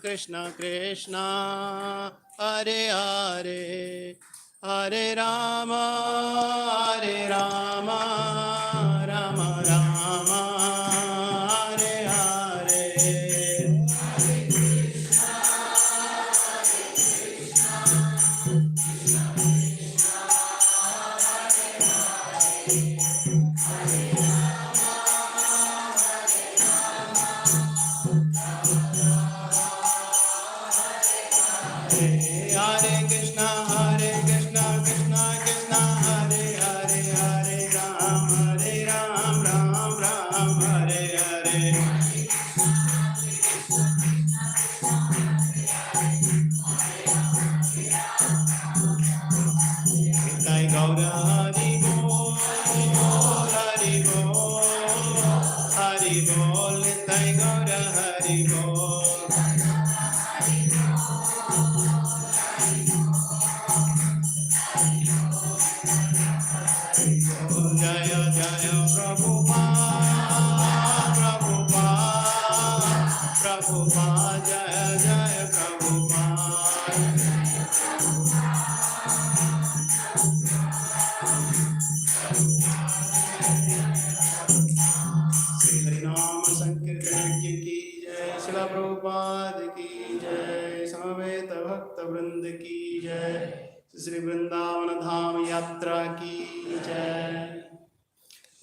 Krishna Krishna, Hare Hare, Hare Rama, Hare Rama, Rama Rama, Hare Hare. Hare Krishna, Krishna Krishna, Hare Hare, Hare Ram, Ram Ram, Hare Hare. Nitai Gaura Hari Bol, Hari Bol, Hari Bol, Nitai Gaura Hari Bol. Jaya Jaya Prabhupada, Prabhupada, Prabhupada, Jaya Jaya Prabhupada. Shri Harinam Sankirtan ki jai, Srila Prabhupada ki jai, Samaveta Bhakta Vrind ki jai, Shri Vrindavan Dham Yatra ki jai.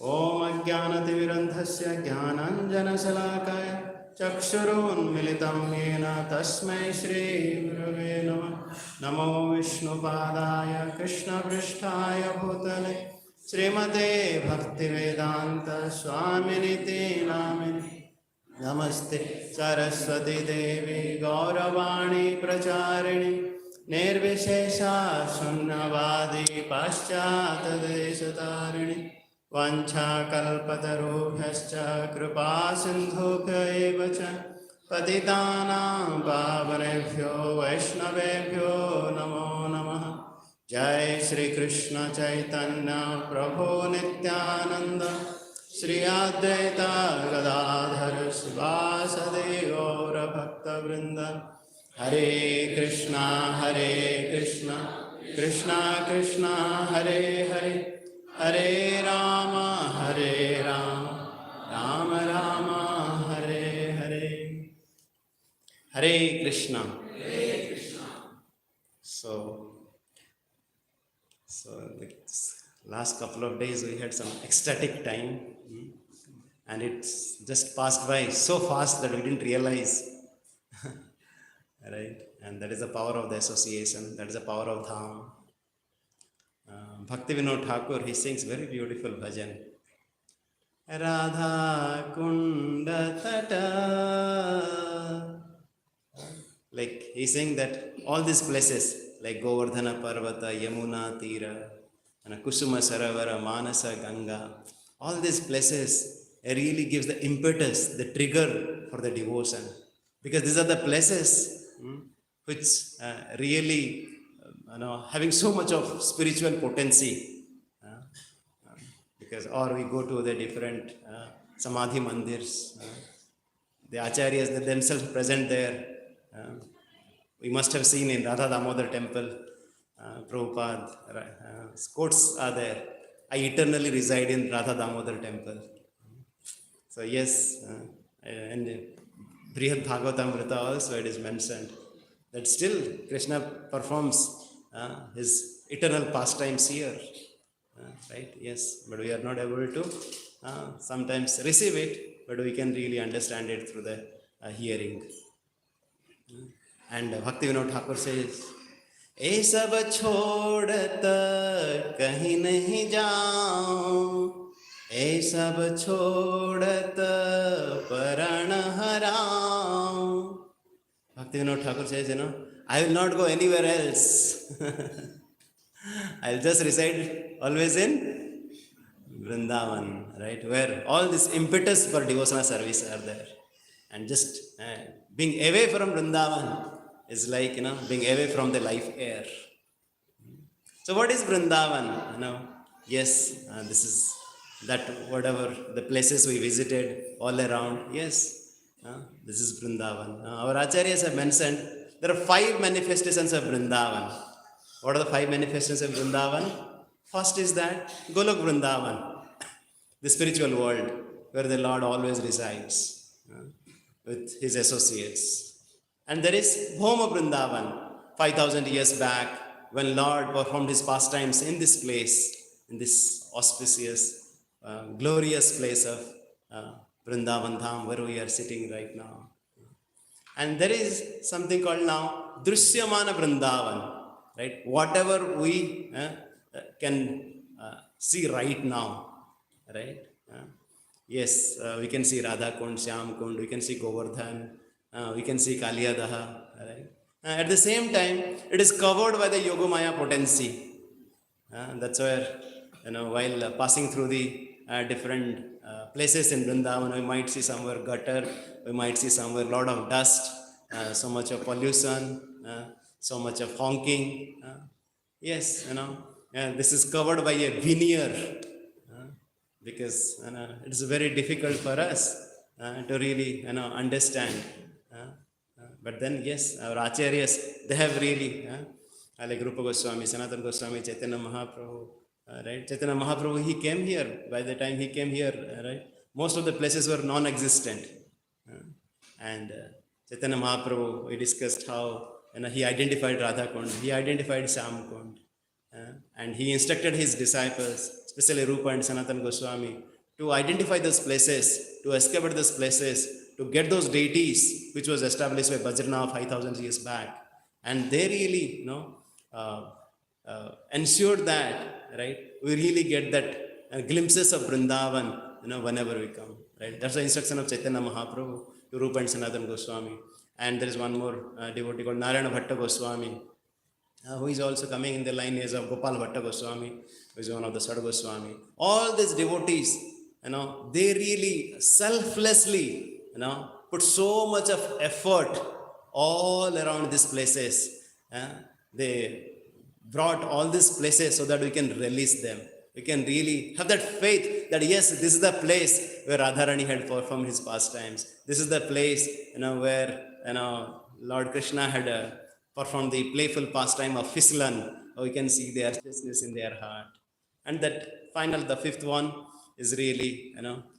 Om Ajnanatimirandhasya Jnananjanashalakaya Chakshurunmilitam Yena Tasmai Shri Gurave Namah. Namo Vishnupadaya Krishna Pristhaya Bhutale Srimate Bhaktivedanta Swaminiti Namini. Namaste Saraswati Devi Gauravani Pracharini Nirvishesha Shunyavadi Paschatadeshatarini Vancha Kalpatarubhyascha Kripa Sindhubhya eva cha Patitanam Pavanebhyo Vaishnavebhyo Namo Namaha. Jai Shri Krishna Chaitanya Prabhu Nityananda Shri Advaita Gadadhar Sivasadi Gaura Bhakta Vrinda. Hare Krishna, Krishna Krishna, Hare Hare, Hare Rama, Rama Rama, Hare Hare. Hare Krishna. So like this last couple of days we had some ecstatic time, and it's just passed by so fast that we didn't realize. Right? And that is the power of the association, that is the power of Dham. Bhakti Vinod Thakur, he sings very beautiful bhajan. Radha Kunda Tata. Like he's saying that all these places like Govardhana Parvata, Yamuna Tira, and Kusuma Saravara, Manasa Ganga, all these places really gives the impetus, the trigger for the devotion. Because these are the places which really having so much of spiritual potency. Because or we go to the different Samadhi mandirs. The acharyas that themselves present there. We must have seen in Radha Damodar temple, Prabhupada, quotes are there. I eternally reside in Radha Damodar temple. So yes, and Brihad Bhagavatamrita also it is mentioned that still Krishna performs his eternal pastimes here. Right? Yes, but we are not able to sometimes receive it, but we can really understand it through the hearing. And Bhaktivinoda Thakur says, "ए सब छोड़त कहीं नहीं जाऊं, ए सब छोड़त परण हराऊं." Bhaktivinoda Thakur says, I will not go anywhere else. I'll just reside always in Vrindavan, right? Where all this impetus for devotional service are there. And just being away from Vrindavan is like, being away from the life air. So what is Vrindavan? Yes, this is that whatever the places we visited all around. Yes, this is Vrindavan. Our acharyas have mentioned there are 5 manifestations of Vrindavan. What are the 5 manifestations of Vrindavan? First is that Golok Vrindavan, the spiritual world where the Lord always resides with his associates. And there is Bhoma Vrindavan, 5,000 years back when Lord performed his pastimes in this place, in this auspicious, glorious place of Vrindavan Dham where we are sitting right now. And there is something called now Drishyamana Vrindavan, right? Whatever we can see right now, right? Yes, we can see Radha Kund, Shyam Kund, we can see Govardhan, we can see Kaliyadaha, right? At the same time, it is covered by the Yogamaya potency. That's where, while passing through the different places in Vrindavan, we might see somewhere gutter, we might see somewhere a lot of dust, so much of pollution, so much of honking. Yes, this is covered by a veneer because it's very difficult for us to really understand. But then, yes, our acharyas, they have really, like Rupa Goswami, Sanatana Goswami, Chaitanya Mahaprabhu, right? Chaitanya Mahaprabhu, he came here. By the time he came here, right, most of the places were non-existent. And Chaitanya Mahaprabhu, we discussed how he identified Radha Kund, he identified Shyam Kund, and he instructed his disciples, especially Rupa and Sanatana Goswami, to identify those places, to excavate those places, to get those deities which was established by Bajrana 5,000 years back. And they really, ensured that, right, we really get that glimpses of Vrindavan, whenever we come, right? That's the instruction of Chaitanya Mahaprabhu to Rupa and Sanatana Goswami. And there is one more devotee called Narayana Bhatta Goswami, who is also coming in the lineage of Gopal Bhatta Goswami, who is one of the Sad Goswami. All these devotees, they really selflessly, put so much of effort all around these places. They brought all these places so that we can release them. We can really have that faith that yes, this is the place where Radharani had performed his pastimes. This is the place, where, Lord Krishna had performed the playful pastime of Fislan. We can see their restlessness in their heart. And that final, the 5th one is really,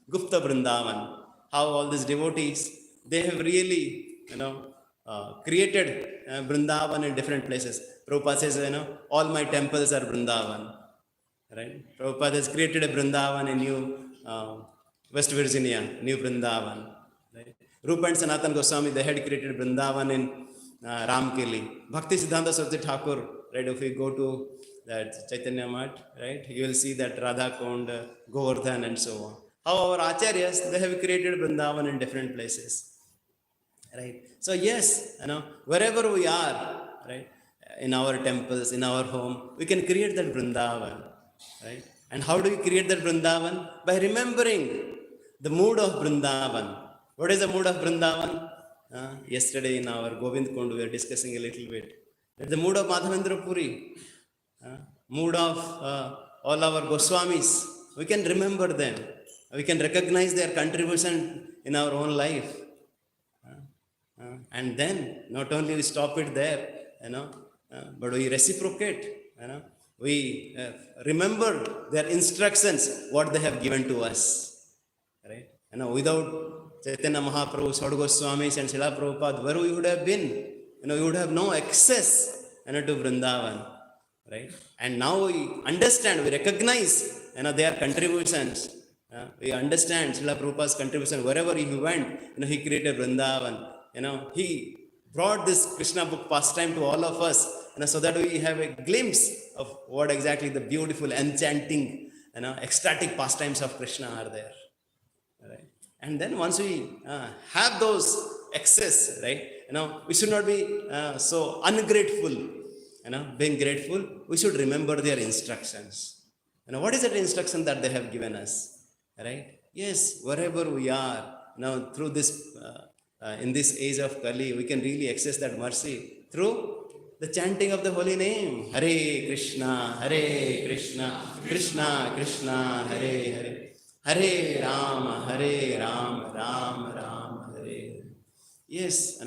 Gupta Vrindavan. How all these devotees, they have really, created Vrindavan in different places. Prabhupada says, all my temples are Vrindavan. Right? Prabhupada has created a Vrindavan in New West Virginia, New Vrindavan. Right? Rupa and Sanatana Goswami, they had created Vrindavan in Ramkeli. Bhakti Siddhanta Saraswati Thakur, right? If we go to that Chaitanya Math, right, you will see that Radha Kund, Govardhan, and so on. How our acharyas, they have created Vrindavan in different places. Right? So yes, wherever we are, right, in our temples, in our home, we can create that Vrindavan. Right? And how do we create that Vrindavan? By remembering the mood of Vrindavan. What is the mood of Vrindavan? Yesterday in our Govind Kund, we were discussing a little bit. The mood of Madhavendra Puri, mood of all our Goswamis. We can remember them. We can recognize their contribution in our own life. And then not only we stop it there, but we reciprocate, we remember their instructions, what they have given to us, right? Without Chaitanya Mahaprabhu, Sadhu Goswamis, and Srila Prabhupada, where we would have been, we would have no access, to Vrindavan, right? And now we understand, we recognize, their contributions. We understand Srila Prabhupada's contribution. Wherever he went, he created Vrindavan. He brought this Krishna book pastime to all of us, so that we have a glimpse of what exactly the beautiful, enchanting, ecstatic pastimes of Krishna are there. Right? And then once we have those access, right, we should not be so ungrateful. Being grateful, we should remember their instructions. What is that instruction that they have given us? Right? Yes, wherever we are, through this, in this age of Kali, we can really access that mercy through the chanting of the holy name. Hare Krishna, Krishna Krishna, Hare Hare, Hare Rama, Rama Rama, Hare. Yes,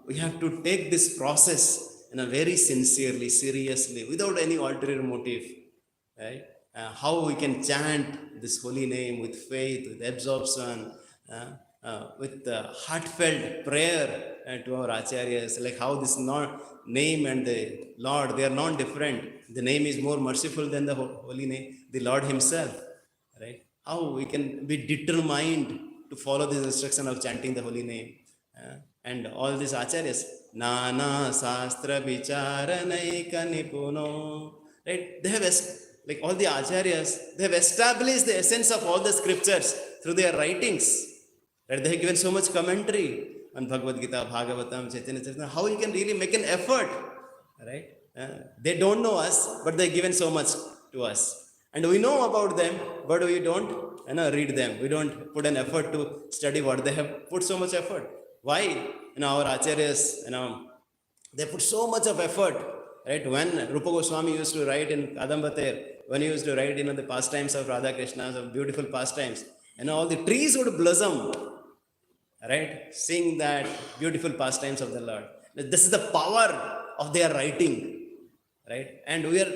we have to take this process, very sincerely, seriously, without any ulterior motive, right? How we can chant this holy name with faith, with absorption, with heartfelt prayer to our acharyas, like how this name and the Lord, they are non-different. The name is more merciful than the holy name, the Lord himself, right? How we can be determined to follow this instruction of chanting the holy name. And all these acharyas, Nana Sastra Vicharanayika Nipuno, right? They have, like all the acharyas, they have established the essence of all the scriptures through their writings. Right? They have given so much commentary on Bhagavad Gita, Bhagavatam, Chaitanya Charitamrita, how you can really make an effort, right? They don't know us, but they have given so much to us. And we know about them, but we don't read them. We don't put an effort to study what they have put so much effort. Why? Our acharyas, they put so much of effort, right? When Rupa Goswami used to write in Kadambater, when he used to write, the pastimes of Radha Krishna, some beautiful pastimes, all the trees would blossom, right? Sing that beautiful pastimes of the Lord. This is the power of their writing, right? And we are,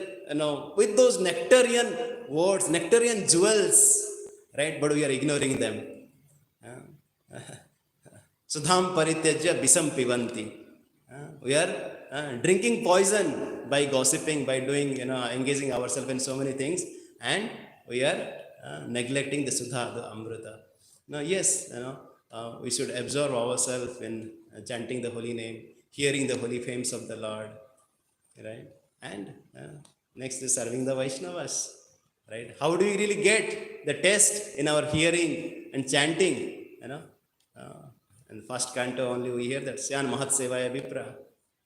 with those nectarian words, nectarian jewels, right? But we are ignoring them. Sudham parityajya bisam pivanti. We are drinking poison by gossiping, by doing, engaging ourselves in so many things, and we are neglecting the Sudha, the Amrita. Now, yes, we should absorb ourselves in chanting the holy name, hearing the holy fames of the Lord, right? And next is serving the Vaishnavas, right? How do we really get the taste in our hearing and chanting, in the first canto only we hear that Syan Mahat Sevaya Vipra,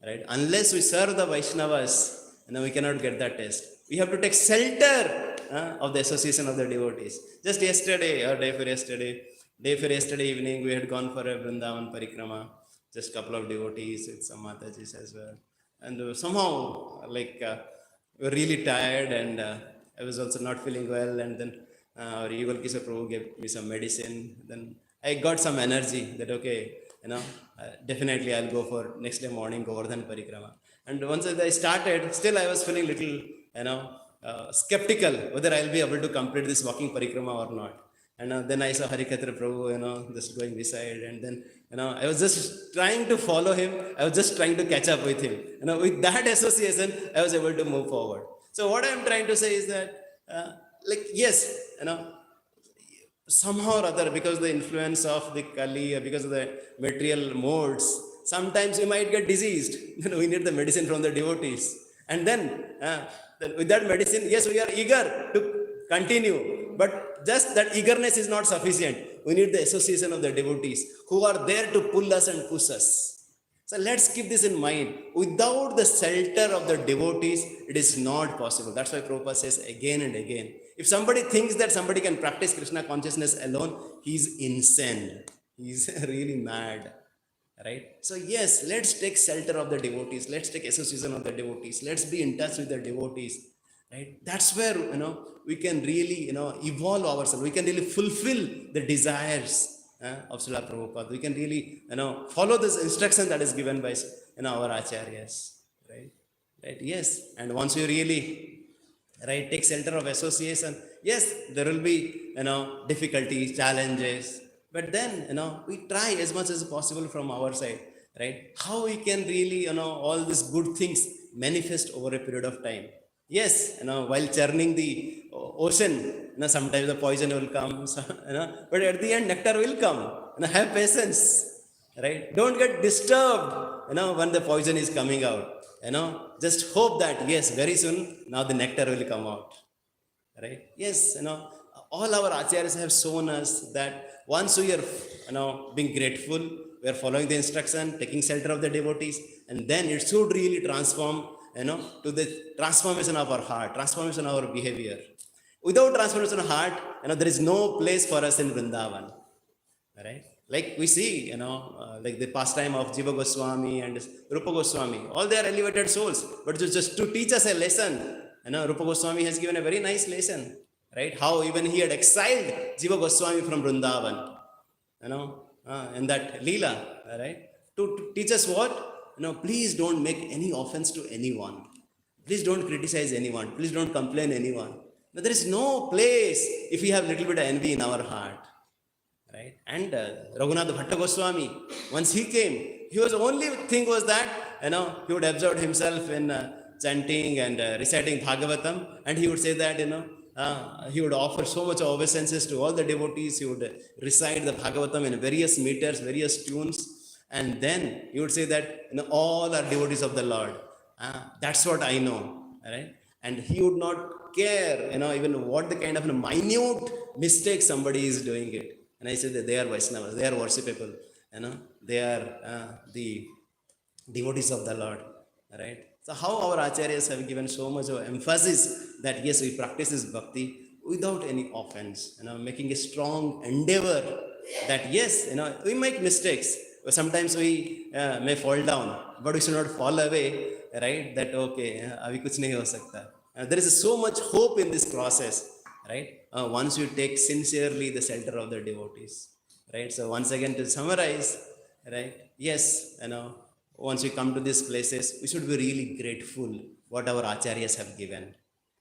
right? Unless we serve the Vaishnavas, we cannot get that taste. We have to take shelter of the association of the devotees. Just yesterday, or day for yesterday evening, we had gone for a Vrindavan Parikrama, just a couple of devotees with some Matajis as well. And somehow, we were really tired, and I was also not feeling well, and then our Yugal Kishore Prabhu gave me some medicine. Then I got some energy that, okay, definitely I'll go for next day morning Govardhan Parikrama. And once I started, still I was feeling little, skeptical whether I'll be able to complete this walking Parikrama or not. And then I saw Harikatra Prabhu, just going beside, and then, I was just trying to follow him. I was just trying to catch up with him. With that association, I was able to move forward. So what I'm trying to say is that, yes, somehow or other, because of the influence of the Kali, because of the material modes, sometimes we might get diseased. We need the medicine from the devotees. And then, with that medicine, yes, we are eager to continue. But just that eagerness is not sufficient. We need the association of the devotees who are there to pull us and push us. So let's keep this in mind. Without the shelter of the devotees, it is not possible. That's why Prabhupada says again and again, if somebody thinks that somebody can practice Krishna consciousness alone, he's insane. He's really mad. Right? So yes, let's take shelter of the devotees. Let's take association of the devotees. Let's be in touch with the devotees. Right? That's where, we can really, evolve ourselves. We can really fulfill the desires of Srila Prabhupada. We can really, follow this instruction that is given by, our acharyas, right? Right? Yes. And once you really, right, take shelter of association, yes, there will be, difficulties, challenges, but then, we try as much as possible from our side, right? How we can really, all these good things manifest over a period of time. Yes, while churning the ocean, sometimes the poison will come, so, but at the end, nectar will come. Have patience, right? Don't get disturbed, when the poison is coming out. Just hope that, yes, very soon, now the nectar will come out, right? Yes, all our acharyas have shown us that once we are, being grateful, we are following the instruction, taking shelter of the devotees, and then it should really transform, to the transformation of our heart, transformation of our behavior. Without transformation of heart, there is no place for us in Vrindavan, right? Like we see, like the pastime of Jiva Goswami and Rupa Goswami, all they are elevated souls, but just to teach us a lesson, Rupa Goswami has given a very nice lesson, right? How even he had exiled Jiva Goswami from Vrindavan, in that Leela, right? To teach us what? Please don't make any offense to anyone. Please don't criticize anyone. Please don't complain anyone. Now, there is no place if we have little bit of envy in our heart, right? And Raghunath Bhatta Goswami, once he came, he was only thing was that, he would absorb himself in chanting and reciting Bhagavatam, and he would say that, he would offer so much obeisances to all the devotees. He would recite the Bhagavatam in various meters, various tunes, and then he would say that, all are devotees of the Lord. That's what I know, right? And he would not care, even what the kind of minute mistake somebody is doing it. And I said that they are Vaishnavas, they are worshipable, they are the devotees of the Lord, right? So how our acharyas have given so much of emphasis that yes, we practice this bhakti without any offense, making a strong endeavor that yes, we make mistakes. Sometimes we may fall down, but we should not fall away, right? That okay, abhi kuch nahi ho sakta. There is so much hope in this process, right? Once you take sincerely the shelter of the devotees, right? So once again to summarize, right? Yes, once we come to these places, we should be really grateful what our acharyas have given.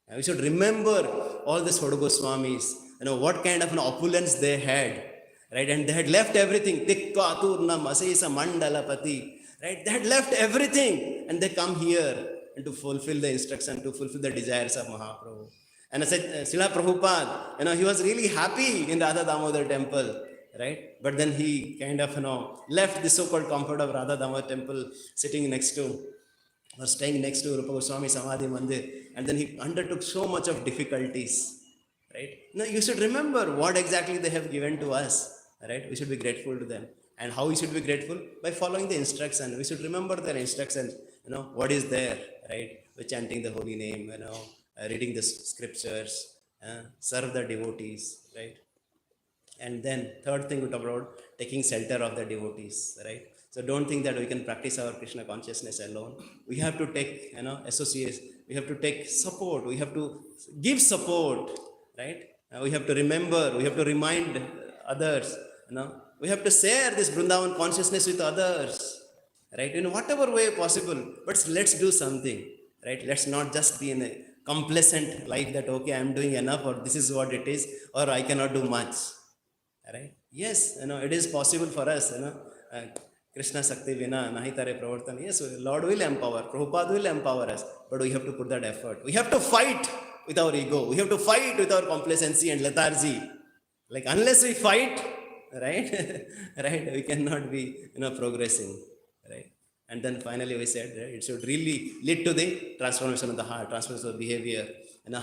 And we should remember all the Soda Goswamis, what kind of an opulence they had, right? And they had left everything. Tikka Aturnam Asesa Mandalapati, right? They had left everything and they come here and to fulfill the instruction, to fulfill the desires of Mahaprabhu. And I said, Srila Prabhupada, he was really happy in Radha Damodar temple, right? But then he kind of, left the so-called comfort of Radha Damodar temple, sitting next to, or staying next to Rupa Goswami Samadhi Mandir, and then he undertook so much of difficulties, right? Now you should remember what exactly they have given to us, right? We should be grateful to them. And how we should be grateful? By following the instruction. We should remember their instructions, what is there, right? By chanting the holy name, reading the scriptures, serve the devotees, right? And then third thing we talk about taking shelter of the devotees, right? So don't think that we can practice our Krishna consciousness alone. We have to take, associates. We have to take support. We have to give support, right? We have to remember. We have to remind others. We have to share this Vrindavan consciousness with others, right? In whatever way possible. But let's do something, right? Let's not just be in a complacent life that okay, I'm doing enough, or this is what it is, or I cannot do much. Right? Yes, it is possible for us, Krishna Sakti Vina, Nahitare Pravartan. Yes, Lord will empower, Prabhupada will empower us, but we have to put that effort. We have to fight with our ego. We have to fight with our complacency and lethargy. Like, unless we fight, right, right, we cannot be, progressing, right? And then finally we said, right, it should really lead to the transformation of the heart, transformation of behavior,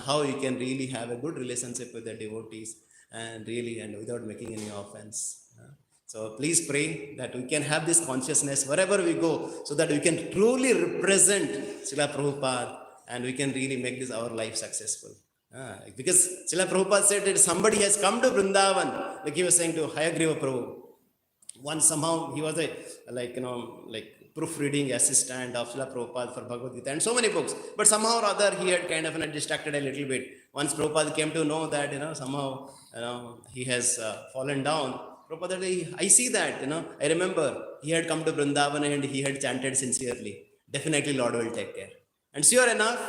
how you can really have a good relationship with the devotees, and really, and without making any offense. So please pray that we can have this consciousness wherever we go, so that we can truly represent Srila Prabhupada and we can really make this our life successful. Because Srila Prabhupada said that somebody has come to Vrindavan, like he was saying to Hayagriva Prabhu. Once somehow he was a proofreading assistant of Srila Prabhupada for Bhagavad Gita and so many books. But somehow or other he had kind of distracted a little bit. Once Prabhupada came to know that, somehow, he has fallen down, Prabhupada, I see that, I remember he had come to Vrindavan and he had chanted sincerely, definitely Lord will take care. And sure enough,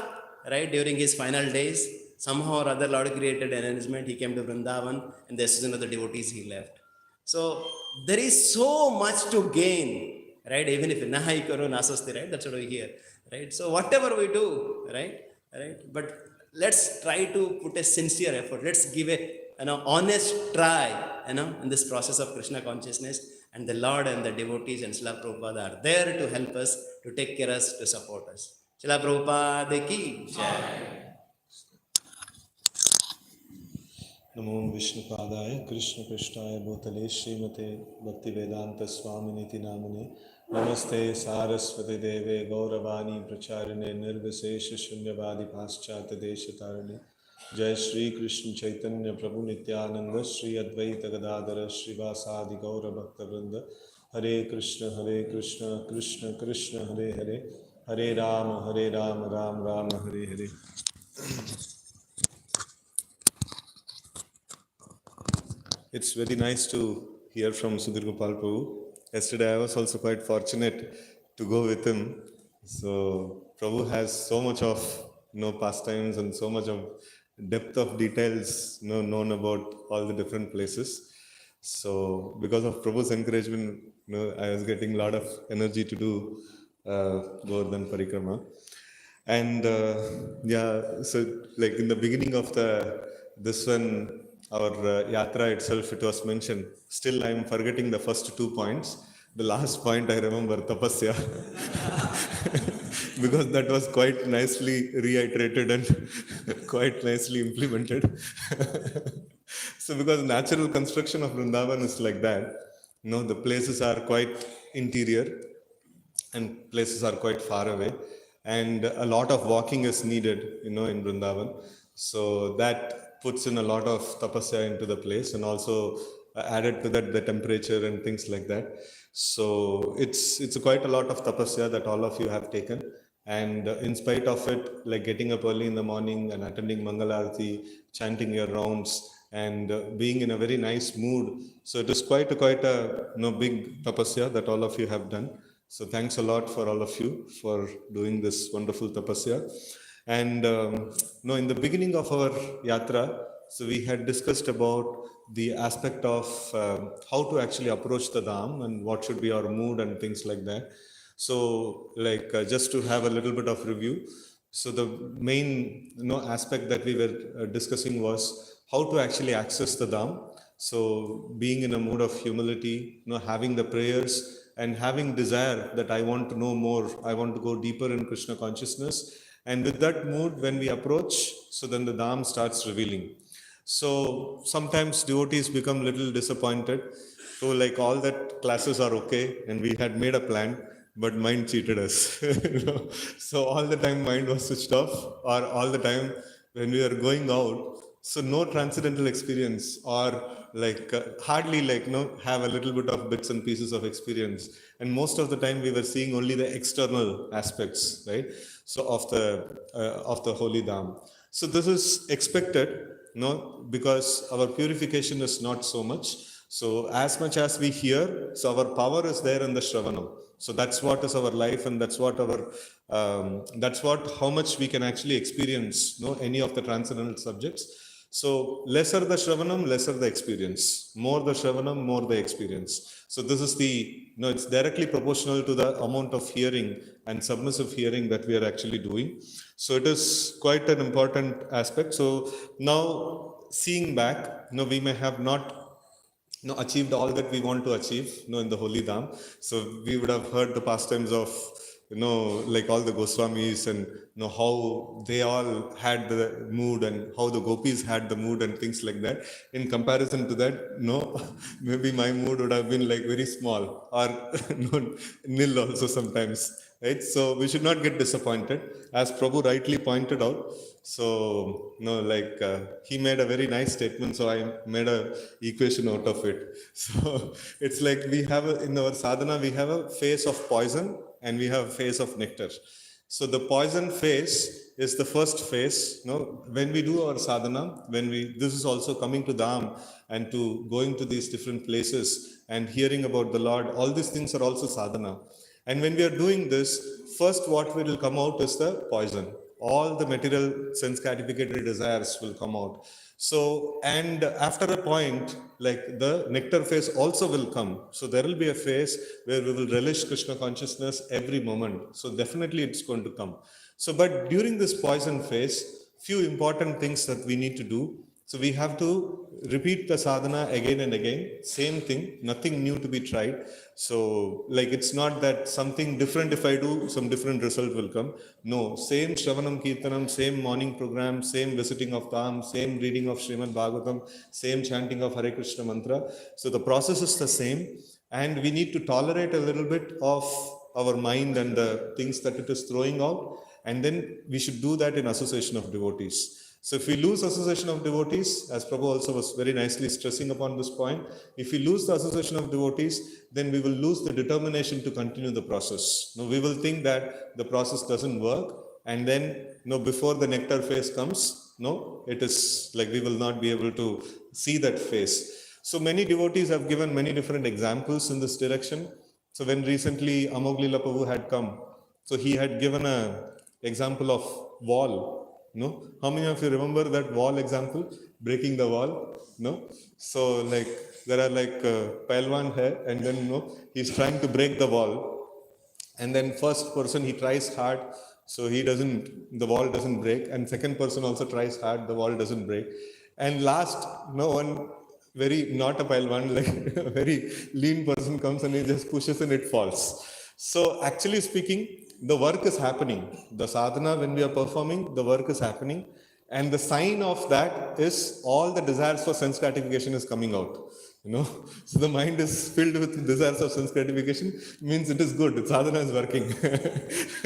right, during his final days, somehow or other Lord created an arrangement, he came to Vrindavan and the association of the devotees he left. So there is so much to gain, right? Even if nahai karo nasasti, right? That's what we hear, right? So whatever we do, right? But let's try to put a sincere effort. Let's give a honest try, in this process of Krishna consciousness. And the Lord and the devotees and Srila Prabhupada are there to help us, to take care of us, to support us. Srila Prabhupada ki jai. Namo Vishnupadaya Krishna Krishnaya Bhutale Srimate Bhaktivedanta Swaminiti Namane Namaste Saraswati Deve Gauravani Pracharine Nirvisesha Shunyavadi Paschata Deshatarane Jai Shri Krishna Chaitanya Prabhu Nityananda Shri Advaita Gadadara Srivasadi Gaura Bhakta Vrinda Hare Krishna Krishna Krishna Hare Hare Hare Rama Ram Rama Hare Hare. It's very nice to hear from Sudhir Gopal Prabhu. Yesterday I was also quite fortunate to go with him. So Prabhu has so much of pastimes and so much of depth of details known about all the different places. So because of Prabhu's encouragement, I was getting a lot of energy to do Govardhan Parikrama. And so like in the beginning of this one, our yatra itself, it was mentioned. Still, I'm forgetting the first 2 points. The last point I remember, tapasya, because that was quite nicely reiterated and quite nicely implemented. So, because natural construction of Vrindavan is like that, the places are quite interior and places are quite far away, and a lot of walking is needed in Vrindavan. So that puts in a lot of tapasya into the place, and also added to that the temperature and things like that. So it's quite a lot of tapasya that all of you have taken, and in spite of it, like getting up early in the morning and attending Mangalarti, chanting your rounds, and being in a very nice mood. So it is quite a big tapasya that all of you have done. So thanks a lot for all of you for doing this wonderful tapasya. And in the beginning of our yatra, so we had discussed about the aspect of how to actually approach the Dham and what should be our mood and things like that. So just to have a little bit of review. So the main aspect that we were discussing was how to actually access the Dham. So being in a mood of humility, having the prayers and having desire that I want to know more, I want to go deeper in Krishna consciousness. And with that mood, when we approach, so then the Dham starts revealing. So sometimes devotees become little disappointed. So like all that classes are okay, and we had made a plan, but mind cheated us. So all the time mind was switched off, or all the time when we are going out, so no transcendental experience, or hardly have a little bit of bits and pieces of experience. And most of the time we were seeing only the external aspects, right? So of the holy Dham. So this is expected, because our purification is not so much. So as much as we hear, so our power is there in the Shravanam. So that's what is our life, and that's what how much we can actually experience, any of the transcendental subjects. So lesser the Shravanam, lesser the experience. More the Shravanam, more the experience. So this is it's directly proportional to the amount of hearing and submissive hearing that we are actually doing. So it is quite an important aspect. So now seeing back, we may have not achieved all that we want to achieve, in the Holy Dham. So we would have heard the pastimes of, like all the Goswamis, and how they all had the mood, and how the gopis had the mood and things like that. In comparison to that, maybe my mood would have been like very small, or nil also sometimes, right? So we should not get disappointed, as Prabhu rightly pointed out. So he made a very nice statement, so I made a equation out of it. So it's like we have in our sadhana, we have a phase of poison and we have a phase of nectar. So the poison phase is the first phase. When we do our sadhana, this is also coming to Dham and to going to these different places and hearing about the Lord. All these things are also sadhana. And when we are doing this, first what will come out is the poison. All the material sense gratificatory desires will come out. So, and after a point, like the nectar phase also will come. So there will be a phase where we will relish Krishna consciousness every moment. So definitely it's going to come. So, but during this poison phase, few important things that we need to do. So we have to repeat the sadhana again and again, same thing, nothing new to be tried. So like it's not that something different if I do, some different result will come. No, same Shravanam Kirtanam, same morning program, same visiting of Dham, same reading of Srimad Bhagavatam, same chanting of Hare Krishna mantra. So the process is the same, and we need to tolerate a little bit of our mind and the things that it is throwing out, and then we should do that in association of devotees. So if we lose association of devotees, as Prabhu also was very nicely stressing upon this point, if we lose the association of devotees, then we will lose the determination to continue the process. We will think that the process doesn't work, and then before the nectar phase comes, it is like we will not be able to see that phase. So many devotees have given many different examples in this direction. So when recently Amoglila Prabhu had come, so he had given a example of wall. How many of you remember that wall example? Breaking the wall? No? So like there are like Pailwan here, and then he's trying to break the wall. And then first person he tries hard, so the wall doesn't break. And second person also tries hard, the wall doesn't break. And last, one very not a Pailwan, like a very lean person comes and he just pushes and it falls. So actually speaking, the work is happening. The sadhana, when we are performing, the work is happening. And the sign of that is all the desires for sense gratification is coming out. So the mind is filled with desires of sense gratification, means it is good. Sadhana is working.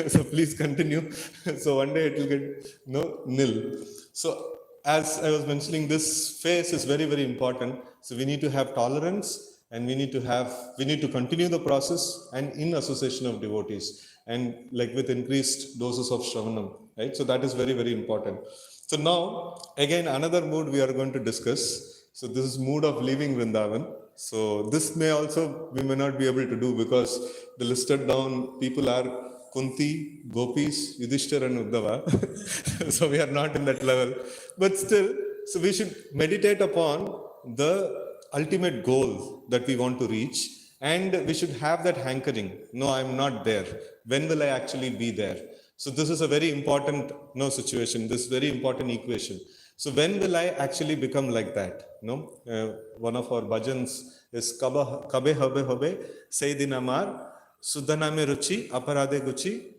So please continue. So one day it will get nil. So as I was mentioning, this phase is very, very important. So we need to have tolerance, and we need to continue the process and in association of devotees, and like with increased doses of Shravanam, right? So that is very, very important. So now, again, another mood we are going to discuss. So this is mood of leaving Vrindavan. So this we may not be able to do because the listed down people are Kunti, Gopis, Yudhishthira and Uddhava. So we are not in that level. But still, so we should meditate upon the ultimate goal that we want to reach, and we should have that hankering. No, I'm not there. When will I actually be there? So this is a very important situation, this very important equation. So when will I actually become like that? One of our bhajans is Kabe Habe Habe Seidinamar Suddhaname Ruchi Aparade Guchi.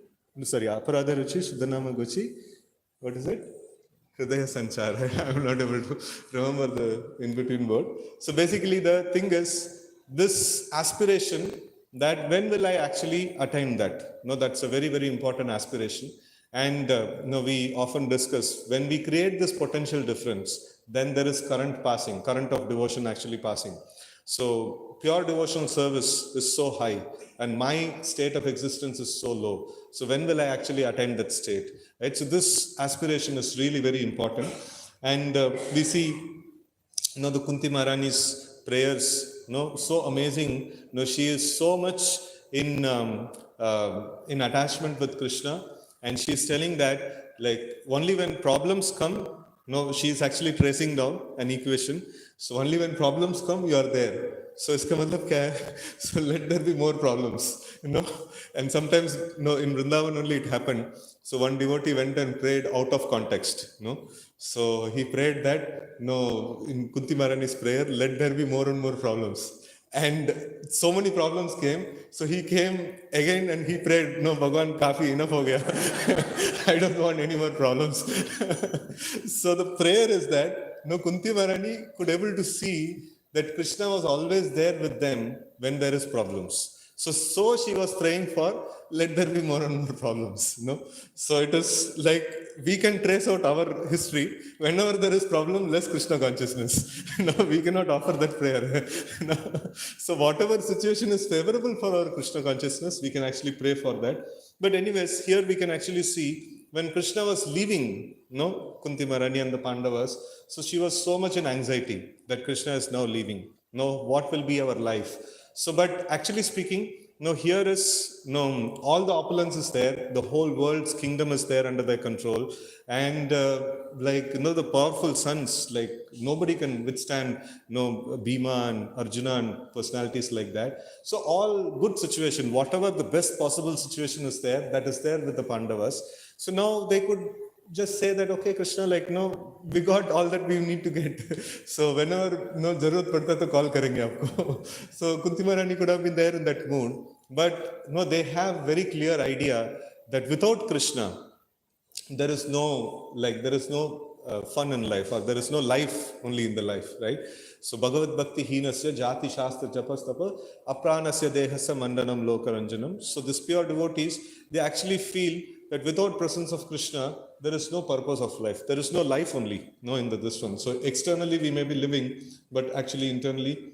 Sorry, Aparade Ruchi Suddhaname Guchi. What is it? Hridaya Sanchar. I'm not able to remember the in-between word. So basically the thing is, this aspiration that when will I actually attain that? That's a very, very important aspiration. And we often discuss, when we create this potential difference, then there is current of devotion actually passing. So pure devotional service is so high, and my state of existence is so low. So when will I actually attain that state? Right? So this aspiration is really very important. And we see, the Kunti Maharani's prayers, so amazing. She is so much in attachment with Krishna, and she is telling that, like, only when problems come, she is actually tracing down an equation. So only when problems come, you are there. So iska matlab kya hai? So let there be more problems, And sometimes, in Vrindavan only it happened. So one devotee went and prayed out of context, So he prayed that, in Kunti Maharani's prayer, let there be more and more problems. And so many problems came. So he came again and he prayed, no, Bhagwan, kafi, enough ho gaya. I don't want any more problems. So the prayer is that, Kunti Maharani could able to see that Krishna was always there with them when there is problems. So she was praying for, let there be more and more problems. So it is like we can trace out our history. Whenever there is problem, less Krishna consciousness. We cannot offer that prayer. So whatever situation is favorable for our Krishna consciousness, we can actually pray for that. But anyways, here we can actually see when Krishna was leaving, Kunti Maharani and the Pandavas, so she was so much in anxiety that Krishna is now leaving. What will be our life? So, but actually speaking, here is all the opulence is there, the whole world's kingdom is there under their control, and the powerful sons, like nobody can withstand Bhima and Arjuna and personalities like that. So all good situation, whatever the best possible situation is there, that is there with the Pandavas. So now they could just say that, okay, Krishna, we got all that we need to get. So whenever Zarurat padta to call karenge aapko. So Kunti Maharani could have been there in that mood. But they have very clear idea that without Krishna, there is no fun in life, or there is no life only in the life, right? So Bhagavad Bhakti Hinasya Jati Shastra Japastapa Apranasya Dehasya Mandanam Lokaranjanam. So these pure devotees, they actually feel that without presence of Krishna, there is no purpose of life. There is no life only, in this one. So externally we may be living, but actually internally,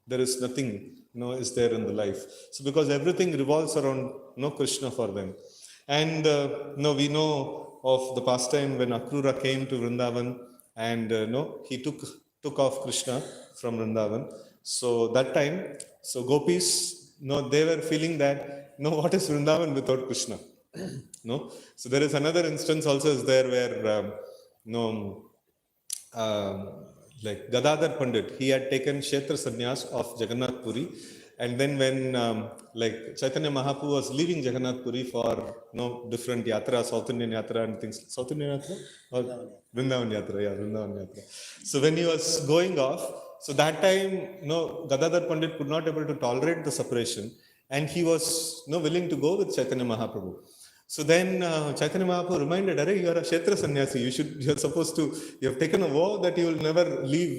there is nothing, is there in the life. So because everything revolves around Krishna for them. And we know of the pastime when Akrura came to Vrindavan, and he took off Krishna from Vrindavan. So that time, so gopis, they were feeling that, what is Vrindavan without Krishna? So there is another instance also is there where like Gadadhar Pandit, he had taken Kshetra Sannyas of Jagannath Puri, and then when Chaitanya Mahaprabhu was leaving Jagannath Puri for different yatra, South Indian yatra and things, South Indian yatra or Vrindavan yatra, yeah, Vrindavan yatra. So when he was going off, so that time Gadadhar Pandit could not able to tolerate the separation, and he was willing to go with Chaitanya Mahaprabhu. So then Chaitanya Mahaprabhu reminded, Arey, you are a Kshetra sannyasi. You have taken a vow that you will never leave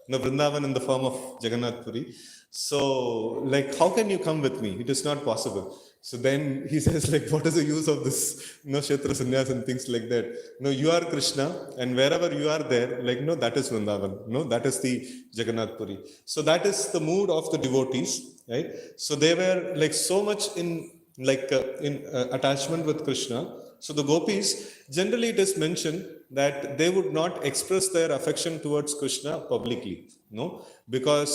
Vrindavan in the form of Jagannath Puri. So, how can you come with me? It is not possible. So then he says, what is the use of this, Kshetra sannyas and things like that? You are Krishna, and wherever you are there, that is Vrindavan. That is the Jagannath Puri. So that is the mood of the devotees, right? So they were so much in attachment with Krishna. So the gopis, generally it is mentioned that they would not express their affection towards Krishna publicly, because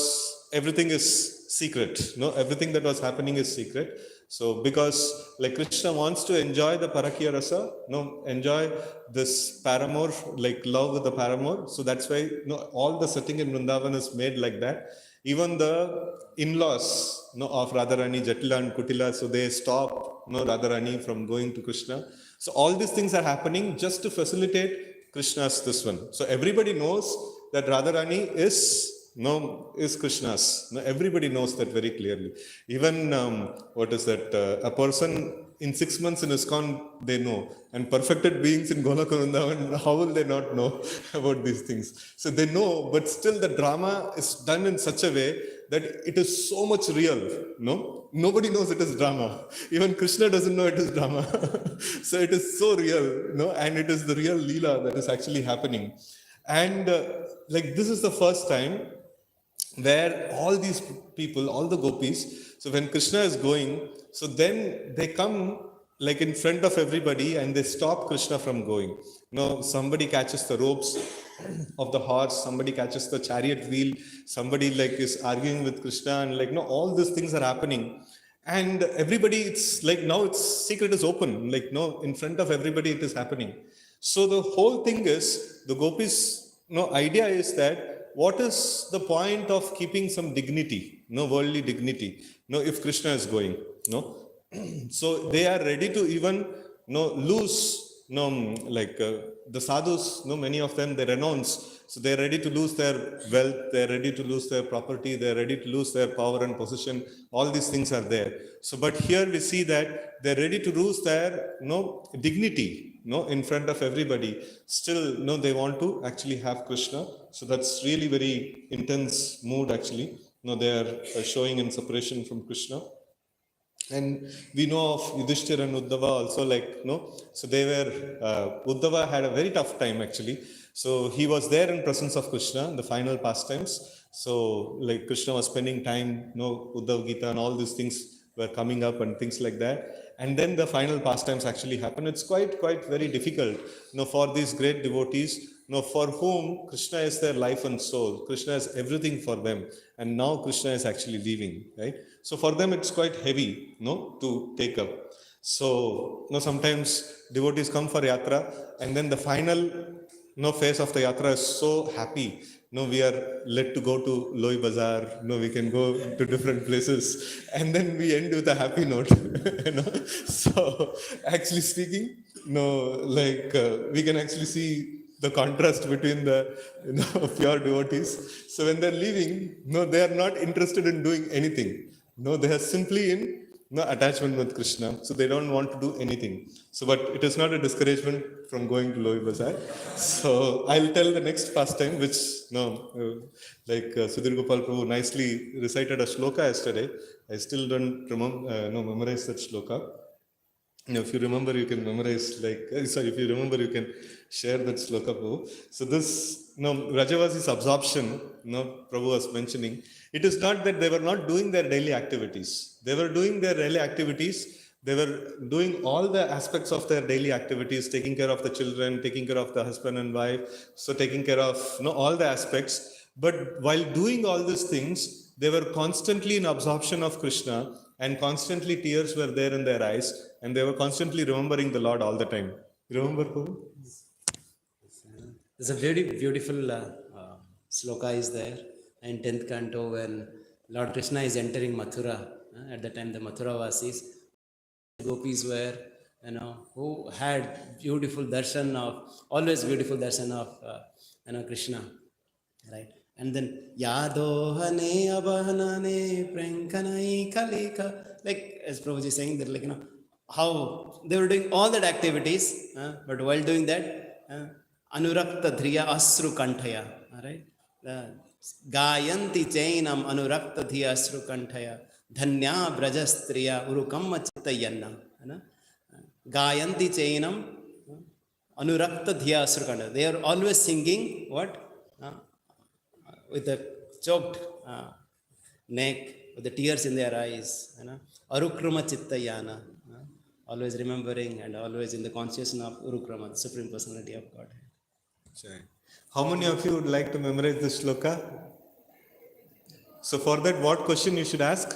everything is secret, everything that was happening is secret. So because Krishna wants to enjoy the Parakya Rasa, enjoy this paramour, love with the paramour. So that's why all the setting in Vrindavan is made like that. Even the in-laws of Radharani, Jatila and Kutila, so they stop Radharani from going to Krishna. So all these things are happening just to facilitate Krishna's this one. So everybody knows that Radharani is Krishna's. Everybody knows that very clearly. Even a person in 6 months in ISKCON, they know. And perfected beings in Golaka Vrindavan, how will they not know about these things? So they know, but still the drama is done in such a way that it is so much real. Nobody knows it is drama. Even Krishna doesn't know it is drama. So it is so real, and it is the real Leela that is actually happening. And this is the first time where all these people, all the gopis, so when Krishna is going, so then they come in front of everybody and they stop Krishna from going. Somebody catches the ropes of the horse, somebody catches the chariot wheel, somebody is arguing with Krishna, and all these things are happening. And everybody, it's now it's secret is open, in front of everybody it is happening. So the whole thing is, the gopis, idea is that, what is the point of keeping some dignity, worldly dignity, if Krishna is going, So they are ready to even, lose, the sadhus, many of them, they renounce. So they are ready to lose their wealth, they are ready to lose their property, they are ready to lose their power and position. All these things are there. So, but here we see that they are ready to lose their, dignity, in front of everybody. Still, they want to actually have Krishna. So that's really very intense mood actually. they are showing in separation from Krishna. And we know of Yudhishthira and Uddhava also, so they were, Uddhava had a very tough time actually. So he was there in presence of Krishna, the final pastimes. So like Krishna was spending time, Uddhava Gita and all these things were coming up and things like that. And then the final pastimes actually happen. It's quite very difficult, for these great devotees, for whom Krishna is their life and soul. Krishna is everything for them. And now Krishna is actually leaving, right? So for them, it's quite heavy, to take up. So, sometimes devotees come for yatra, and then the final, phase of the yatra is so happy. We are led to go to Loi Bazaar. We can go to different places, and then we end with a happy note. So, actually speaking, we can actually see the contrast between the pure devotees. So when they're leaving, they are not interested in doing anything. They are simply in attachment with Krishna. So they don't want to do anything. So, but it is not a discouragement from going to Loi Bazaar. So I'll tell the next pastime, which Sudhir Gopal Prabhu nicely recited a shloka yesterday. I still don't memorize that shloka. If you remember, you can memorize, if you remember, you can share that sloka, Prabhu. So this, Rajavasi's absorption, Prabhu was mentioning, it is not that they were not doing their daily activities. They were doing their daily activities. They were doing all the aspects of their daily activities, taking care of the children, taking care of the husband and wife, so taking care of, all the aspects. But while doing all these things, they were constantly in absorption of Krishna, and constantly tears were there in their eyes, and they were constantly remembering the Lord all the time. You remember, Prabhu? There's a very beautiful sloka is there in 10th canto when Lord Krishna is entering Mathura. At the time, the Mathura Vasis, gopis were, who had beautiful darshan of, always beautiful darshan of, Krishna, right? And then Yadohane Abahanane Prankanai Kalika, like as Prabhuji is saying that, how they were doing all that activities, but while doing that, Anurakta Dhriya Asru Kantaya, right? Gayanti Chainam Anurakta Dhiya Asru Kantaya, Dhanya Brajastriya Urukamma Chittayanna, Gayanti Chainam Anurakta Dhiya Asru Kantaya. They are always singing what? With a choked neck, with the tears in their eyes, Arukrama Chittayana, always remembering and always in the consciousness of Urukrama, the Supreme Personality of Godhead. How many of you would like to memorize this shloka? So for that, what question you should ask?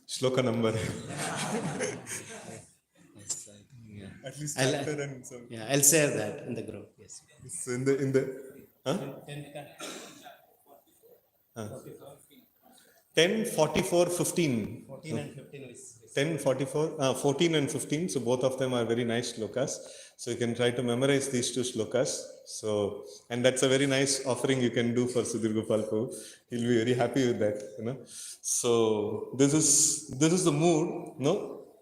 Shloka number. At least chapter and so. Yeah, I'll share that in the group. Yes. So in the huh? 10, 44, 15. 14 and 15 is 10, 44, 14 and 15. So both of them are very nice shlokas. So you can try to memorize these two shlokas. So, and that's a very nice offering you can do for Sudhir Gopal Prabhu. He'll be very happy with that, So this is the mood,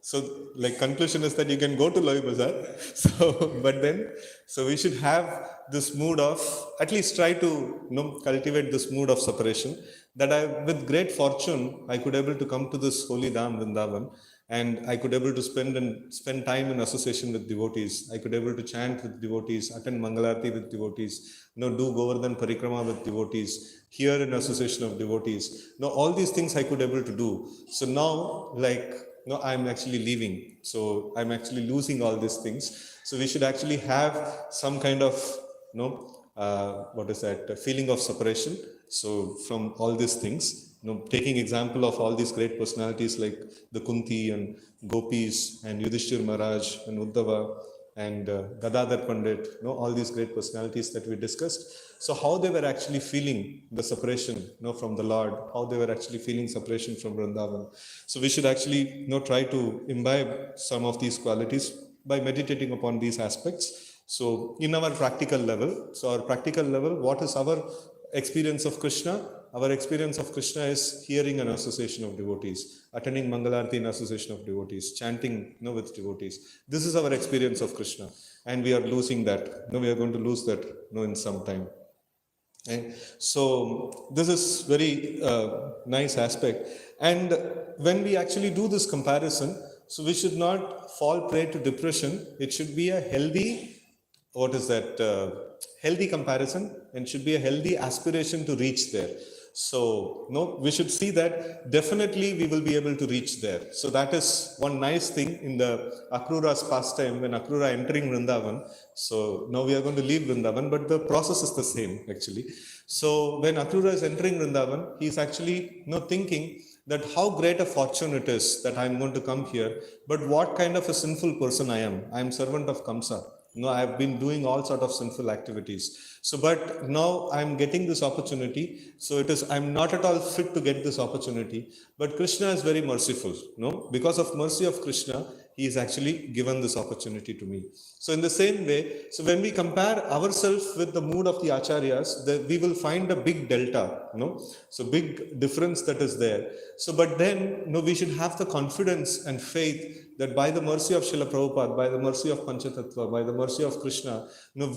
So like conclusion is that you can go to Loi Bazaar. So, but then, so we should have this mood of, at least try to cultivate this mood of separation. That with great fortune, I could able to come to this holy Dham Vrindavan, and I could able to spend time in association with devotees. I could able to chant with devotees, attend Mangalarti with devotees, do Govardhan Parikrama with devotees, hear in association of devotees. All these things I could able to do. So now, I'm actually leaving. So I'm actually losing all these things. So we should actually have some kind of, feeling of separation. So from all these things, taking example of all these great personalities like the Kunti and Gopis and Yudhishthir Maharaj and Uddhava and Gadadhar Pandit, all these great personalities that we discussed. So how they were actually feeling the separation, from the Lord, how they were actually feeling separation from Vrindavan. So we should actually, try to imbibe some of these qualities by meditating upon these aspects. So in our practical level, what is our experience of Krishna? Our experience of Krishna is hearing an association of devotees, attending Mangalarti in association of devotees, chanting with devotees. This is our experience of Krishna, and we are losing that. We are going to lose that in some time. And so this is very nice aspect. And when we actually do this comparison, so we should not fall prey to depression. It should be a healthy, what is that, healthy comparison, and should be a healthy aspiration to reach there. So no, we should see that definitely we will be able to reach there. So that is one nice thing in the Akrura's pastime when Akrura entering Vrindavan. So now we are going to leave Vrindavan, but the process is the same actually. So when Akrura is entering Vrindavan, he is actually thinking that how great a fortune it is that I am going to come here, but what kind of a sinful person I am. I am servant of Kamsa. I have been doing all sort of sinful activities. So, but now I'm getting this opportunity. So it is, I'm not at all fit to get this opportunity. But Krishna is very merciful. Because of mercy of Krishna, he is actually given this opportunity to me. So in the same way, so when we compare ourselves with the mood of the acharyas, we will find a big delta, so big difference that is there. So, but then, we should have the confidence and faith that by the mercy of Srila Prabhupada, by the mercy of Panchatattva, by the mercy of Krishna,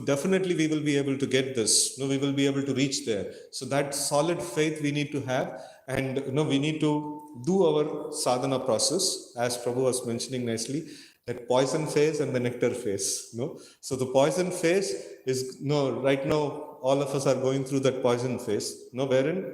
definitely we will be able to get this. We will be able to reach there. So that solid faith we need to have, and we need to do our sadhana process, as Prabhu was mentioning nicely, that poison phase and the nectar phase. So the poison phase is right now all of us are going through that poison phase. Wherein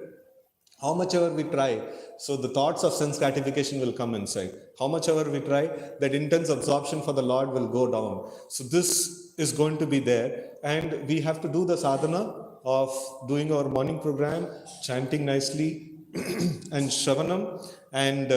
how much ever we try, so the thoughts of sense gratification will come inside. How much ever we try, that intense absorption for the Lord will go down. So this is going to be there, and we have to do the sadhana of doing our morning program, chanting nicely, and Shravanam, and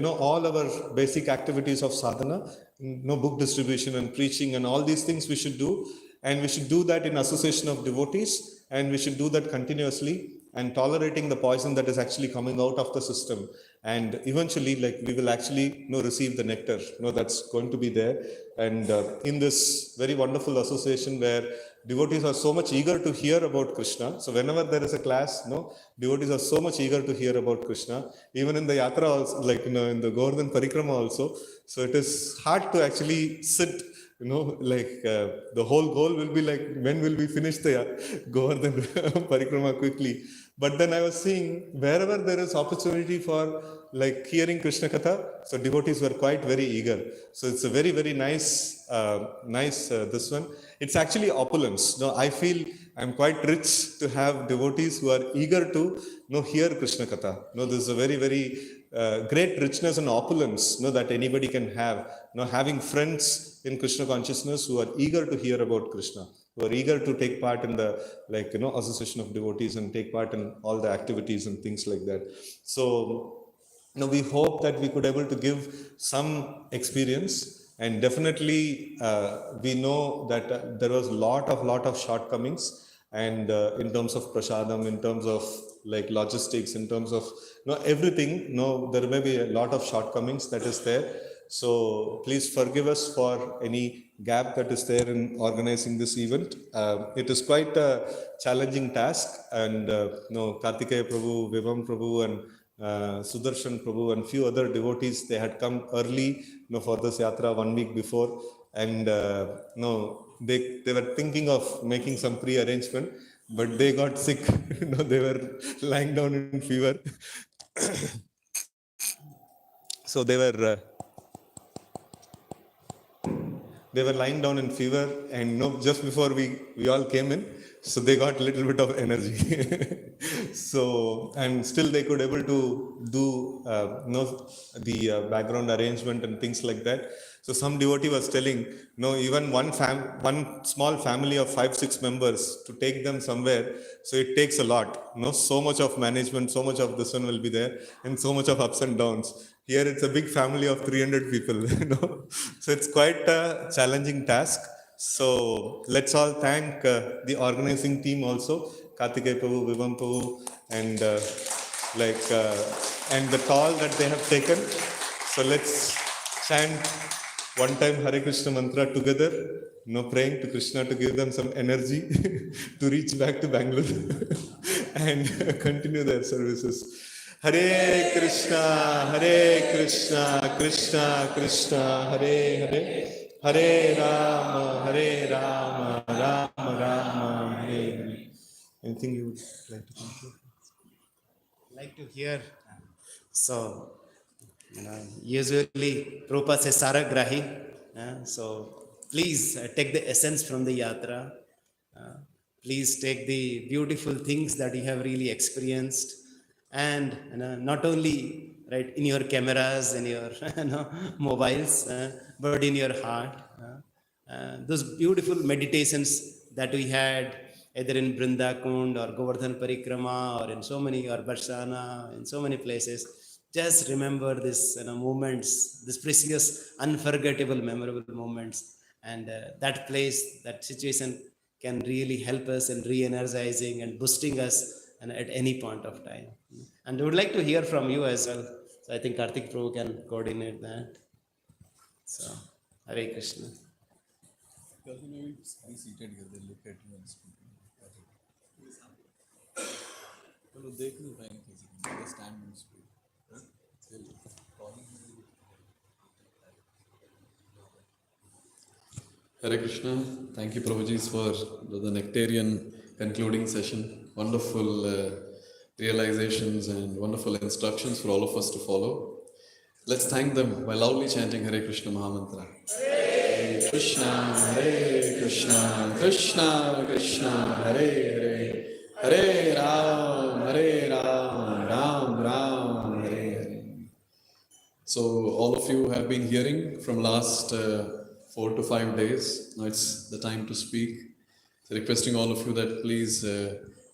all our basic activities of sadhana, book distribution and preaching and all these things we should do, and we should do that in association of devotees, and we should do that continuously, and tolerating the poison that is actually coming out of the system, and eventually we will actually receive the nectar that's going to be there. And in this very wonderful association where devotees are so much eager to hear about Krishna, so whenever there is a class, devotees are so much eager to hear about Krishna, even in the yatra also, in the Govardhan Parikrama also. So it is hard to actually sit, the whole goal will be when will we finish the Govardhan Parikrama quickly. But then I was seeing wherever there is opportunity for hearing Krishna Katha, so devotees were quite very eager. So it's a very, very nice, this one. It's actually opulence. I feel I'm quite rich to have devotees who are eager to hear Krishna Katha. This is a very, very great richness and opulence that anybody can have. Having friends in Krishna consciousness who are eager to hear about Krishna, who are eager to take part in the association of devotees and take part in all the activities and things like that. So we hope that we could able to give some experience, and definitely we know that there was lot of shortcomings, and in terms of prasadam, in terms of logistics, in terms of everything, there may be a lot of shortcomings that is there. So please forgive us for any gap that is there in organizing this event. It is quite a challenging task, and Kartikeya Prabhu, Vivam Prabhu, and Sudarshan Prabhu and few other devotees, they had come early for this yatra 1 week before, and they were thinking of making some pre-arrangement, but they got sick. They were lying down in fever. So they were lying down in fever, and just before we all came in, so they got a little bit of energy. So, and still they could able to do the background arrangement and things like that. So some devotee was telling, even one small family of 5-6 members, to take them somewhere, so it takes a lot. So much of management, so much of this one will be there, and so much of ups and downs. Here it's a big family of 300 people. So it's quite a challenging task. So let's all thank the organizing team also, Kartikeya Prabhu, Vivam Prabhu, and and the toll that they have taken. So let's chant one time Hare Krishna mantra together, praying to Krishna to give them some energy to reach back to Bangalore and continue their services. Hare Krishna, Krishna Krishna, Hare Hare, Hare Rama, Rama Rama, Hare Hare. Anything you would like to conclude? Like to hear. So, usually Prabhupada says Saragrahi. So please take the essence from the yatra. Uh, please take the beautiful things that you have really experienced, and not only right in your cameras and your mobiles, but in your heart. Those beautiful meditations that we had either in Brinda Kund or Govardhan Parikrama or in so many, or Barshana, in so many places. Just remember this moments, this precious, unforgettable, memorable moments. And that place, that situation can really help us in re-energizing and boosting us and at any point of time. And I would like to hear from you as well. So I think Karthik Prabhu can coordinate that. So, Hare Krishna. Because maybe be seated here, they look at you and speak. चलो देख लो time कैसे they stand and speak. They'll calling you. Hare Krishna. Thank you, Prabhuji, for the nectarian concluding session. Wonderful realizations and wonderful instructions for all of us to follow. Let's thank them by loudly chanting Hare Krishna Mahamantra. Hare Krishna, Krishna Krishna, Hare Hare, Hare Ram, Ram Ram, Hare Hare. So all of you have been hearing from last 4 to 5 days. Now it's the time to speak. So requesting all of you that please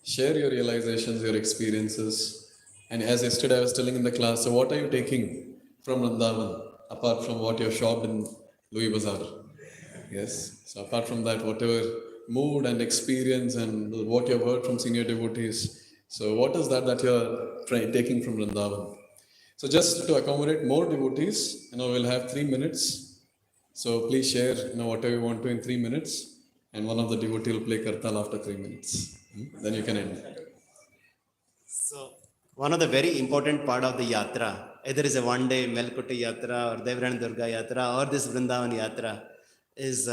share your realizations, your experiences. And as yesterday I was telling in the class, so what are you taking from Vrindavan apart from what you have shopped in Louis Bazaar? Yes. So apart from that, whatever mood and experience and what you have heard from senior devotees. So what is that you are taking from Vrindavan? So just to accommodate more devotees, we'll have 3 minutes. So please share, whatever you want to in 3 minutes, and one of the devotee will play Kartal after 3 minutes. Then you can end. So one of the very important part of the yatra, either is a one-day Melkutta yatra or Devran Durga yatra or this Vrindavan yatra, is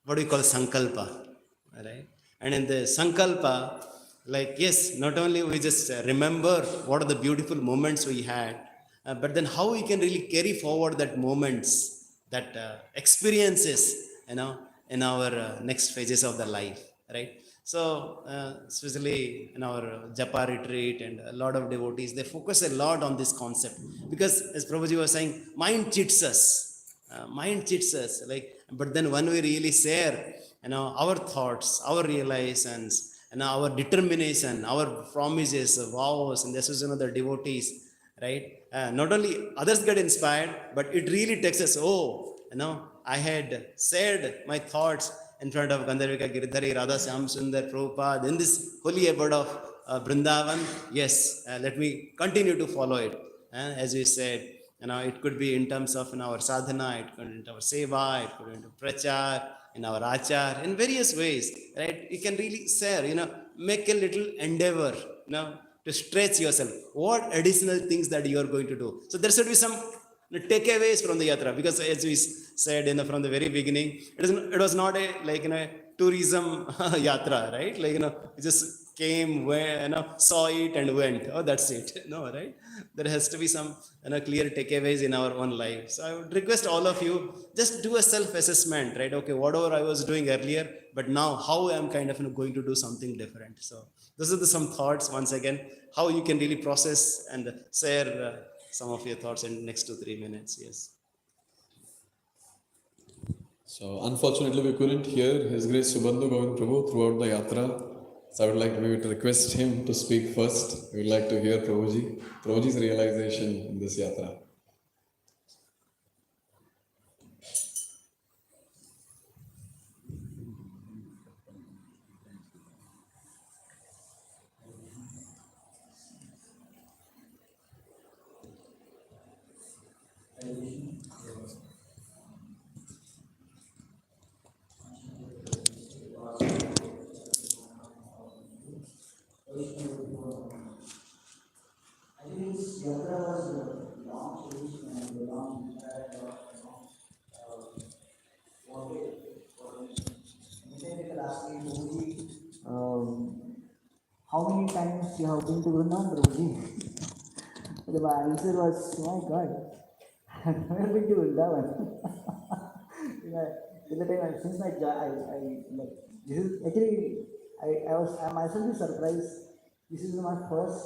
what we call sankalpa, right? And in the sankalpa, like yes, not only we just remember what are the beautiful moments we had, but then how we can really carry forward that moments, that experiences, in our next phases of the life, right? So, especially in our Japa retreat and a lot of devotees, they focus a lot on this concept because, as Prabhuji was saying, mind cheats us. Mind cheats us. But then when we really share, our thoughts, our realizations, and our determination, our promises, vows, and this is another devotees, right? Not only others get inspired, but it really takes us. Oh, I had said my thoughts in front of Gandharvika Giridhari, Radha Syam Sundar, Prabhupada, in this holy abode of Vrindavan. Yes, let me continue to follow it. As we said, it could be in terms of in our sadhana, it could be in our seva, it could be in prachar, in our achar, in various ways, right? You can really share, make a little endeavor, to stretch yourself. What additional things that you are going to do? So there should be some takeaways from the yatra, because as we said from the very beginning, it was not a tourism yatra, right? We just came, where saw it and went. Oh, that's it. No, right? There has to be some clear takeaways in our own life. So I would request all of you, just do a self-assessment, right? Okay, whatever I was doing earlier, but now how I'm kind of going to do something different. So those are some thoughts once again, how you can really process and share some of your thoughts in next 2-3 minutes. Yes. So unfortunately, we couldn't hear His Grace Subandhu Govind Prabhu throughout the yatra. So I would like to request him to speak first. We would like to hear Prabhuji's realization in this yatra. I think this yatra was launched and launched wanted. Anytime people ask me, Prabhuji, you have been to Vrindavan, Prabhuji? So my answer was, my God, I've never been to Vrindavan. You know, till the time since my like this is actually I myself is surprised. This is my first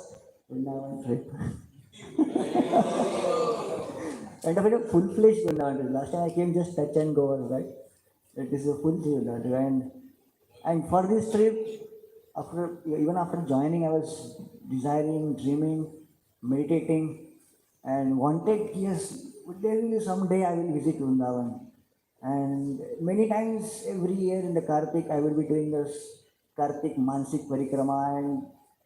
Vrindavan trip. Kind of a full-fledged Vrindavan trip. Last time I came just touch and go, right? It is a full Vrindavan trip, and for this trip, even after joining, I was desiring, dreaming, meditating, and wanted, yes, would there be someday I will visit Vrindavan. And many times every year in the Kartik, I will be doing this Kartik Mansik Parikrama.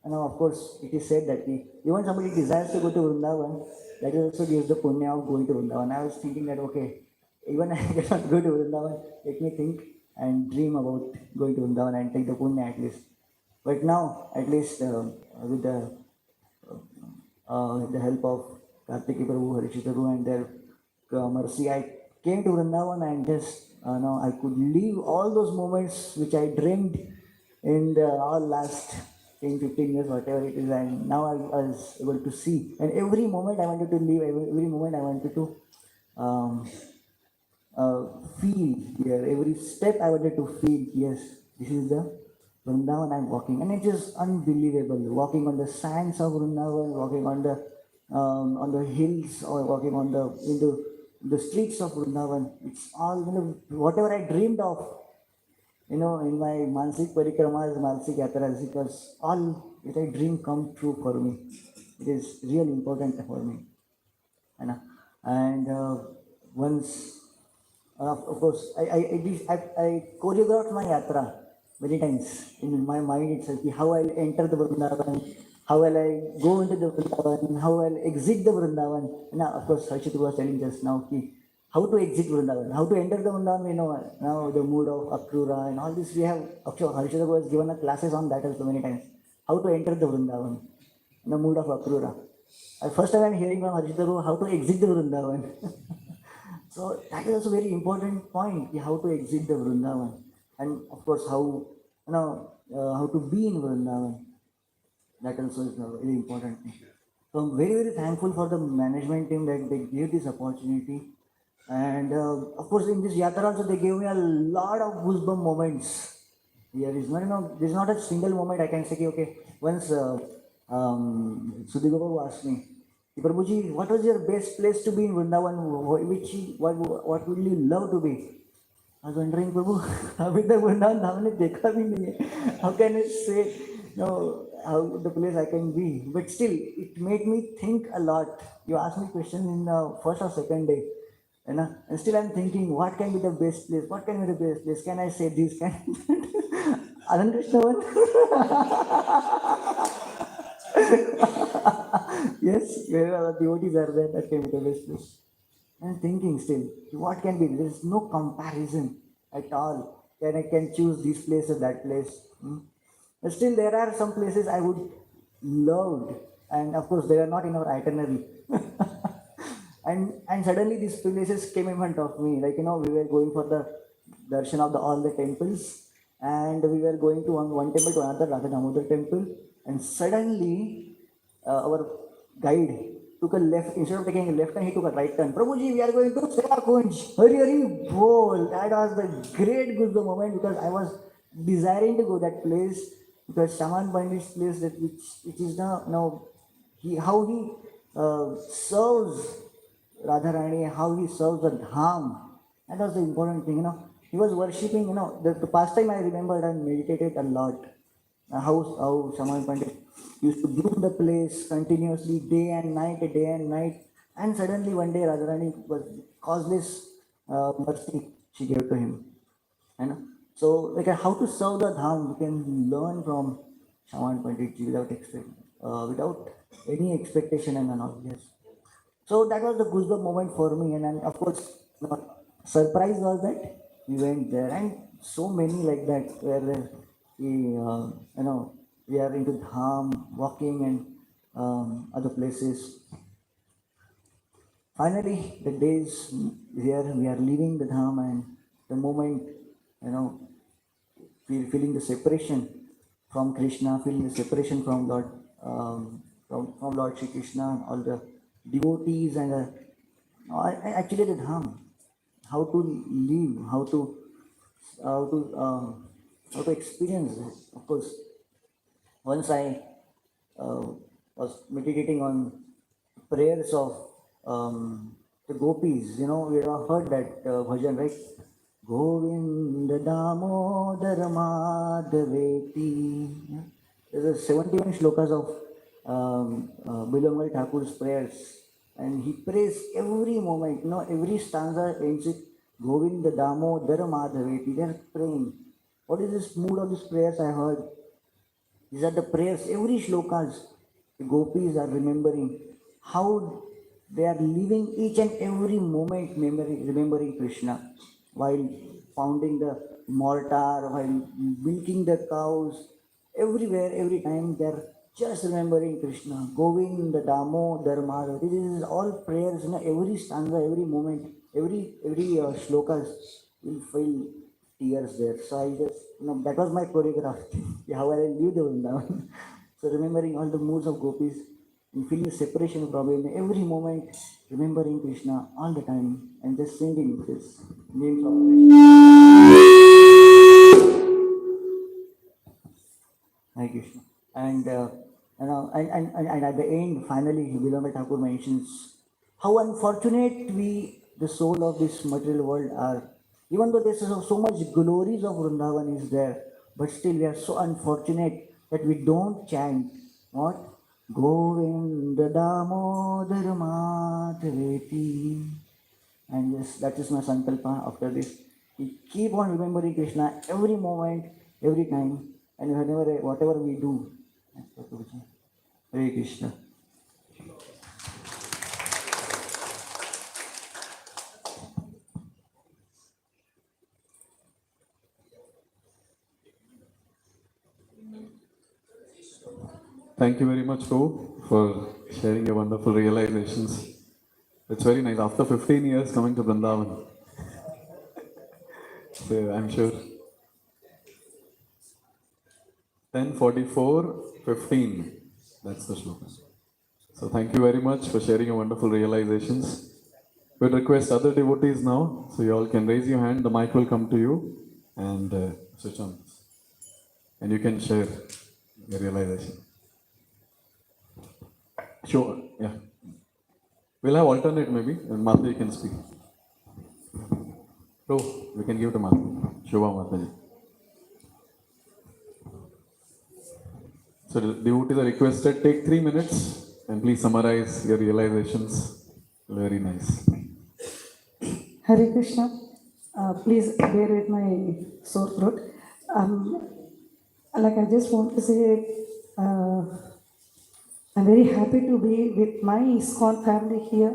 And of course, it is said that even somebody desires to go to Vrindavan, that also gives the punya of going to Vrindavan. I was thinking that, okay, even I cannot go to Vrindavan, let me think and dream about going to Vrindavan and take the punya at least. But now, at least with the help of Kartiki Prabhu, Harishita Prabhu, and their mercy, I came to Vrindavan and just now I could live all those moments which I dreamed in the all last 10, 15 years, whatever it is, and now I was able to see. And every moment I wanted to live, every moment I wanted to um, uh, feel here. Every step I wanted to feel, yes, this is the Vrindavan I'm walking. And it is unbelievable. Walking on the sands of Vrindavan, walking on the hills, or walking on the streets of Vrindavan. It's all, whatever I dreamed of, in my Mansik Parikramas, Mansik Yatras, it was all that I dream come true for me. It is really important for me. You know. And once of course, I choreographed my yatra many times in my mind itself. How I'll enter the Vrindavan, how will I go into the Vrindavan, how I'll exit the Vrindavan. And now, of course, Harshit was telling just now how to exit Vrindavan, how to enter the Vrindavan. Now the mood of Akrura and all this we have. Actually, Harshit was given a classes on that also many times. How to enter the Vrindavan, in the mood of Akrura. First time I'm hearing from Harshit how to exit the Vrindavan. So that is also very important point, how to exit the Vrindavan, and of course how to be in Vrindavan. That also is a very important thing. So I'm very very thankful for the management team that they gave this opportunity, and of course in this yatra also they gave me a lot of goosebump moments. There is there's not a single moment I can say, okay, once Sudhigopal asked me, Prabhuji, what was your best place to be in Vrindavan? What would you love to be? I was wondering, Prabhu, अभी तक वृंदावन हमने देखा भी नहीं है. How can I say, how the place I can be? But still, it made me think a lot. You asked me question in the first or second day, and still I'm thinking, what can be the best place? What can be the best place? Can I say this? Can Anand Krishna one? Yes, where the devotees are there, that can be the best place. I'm thinking still, what can be? There is no comparison at all. I can choose this place or that place. But still, there are some places I would love, and of course, they are not in our itinerary. and suddenly these places came in front of me. Like we were going for the darshan of all the temples, and we were going to one temple to another, Radha Damodar temple, and suddenly our guide took a left. Instead of taking a left turn, he took a right turn. Prabhuji, we are going to Seva Kunj. Hurry, hurry, bol. That was the great good moment, because I was desiring to go that place, because Shaman Pandit's place, which is now how he serves Radharani, how he serves the dham. That was the important thing. He was worshipping. The past time I remembered and meditated a lot. How Shaman Pandit used to groom the place continuously, day and night, and suddenly one day Radharani was causeless mercy she gave to him. And so, like how to serve the dham, we can learn from Shaman Pandit without any expectation and all. Yes. So that was the goosebump moment for me, and then of course, surprise was that we went there, and so many like that where we are into dham, walking, and other places. Finally, the days here we are leaving the dham, and the moment, feeling the separation from Krishna, feeling the separation from Lord. from Lord Shri Krishna and all the devotees and actually the Dham, how to live, how to how to experience it. Of course, once I uh, was meditating on prayers of the gopis. You know, we have heard that bhajan, right? Govinda Damodar Madhaveti. Yeah. There's a 71 shlokas of Bilamal Thakur's prayers, and he prays every moment. You know, every stanza ends with Govinda Damodar Madhaveti. They're praying. What is this mood of these prayers I heard? These are the prayers, every shlokas, the gopis are remembering how they are living each and every moment remembering Krishna while pounding the mortar, while milking the cows, everywhere, every time they are just remembering Krishna. Govinda, Damo, Dharma. This is all prayers, you know, every stanza, every moment, every shlokas will feel tears there. So I just, you know, that was my choreograph. How I lived the Vrindavan. So remembering all the moods of gopis and feeling separation from him every moment, remembering Krishna all the time and just singing this names of Krishna. Hare Krishna. And, and at the end, finally, Vilamba Thakur mentions how unfortunate we, the soul of this material world, are. Even though there's so much glories of Vrindavan is there, but still we are so unfortunate that we don't chant what? Govinda Damodar Madhaveti. And yes, that is my sankalpa after this. We keep on remembering Krishna every moment, every time, and whenever, whatever we do. Hare Krishna. Thank you very much, Prabhu, for sharing your wonderful realizations. It's very nice. After 15 years coming to Vrindavan, so I'm sure 10:44:15. That's the shloka. So thank you very much for sharing your wonderful realizations. We'll request other devotees now, so you all can raise your hand. The mic will come to you, and switch on, and you can share your realization. Sure. Yeah. We'll have alternate maybe, and Mata you can speak. So we can give to Mata. Shubha Mataji. So the devotees are requested, take 3 minutes and please summarize your realizations. Very nice. Hare Krishna. Please bear with my sore throat. Like I just want to say, I'm very happy to be with my ISKCON family here.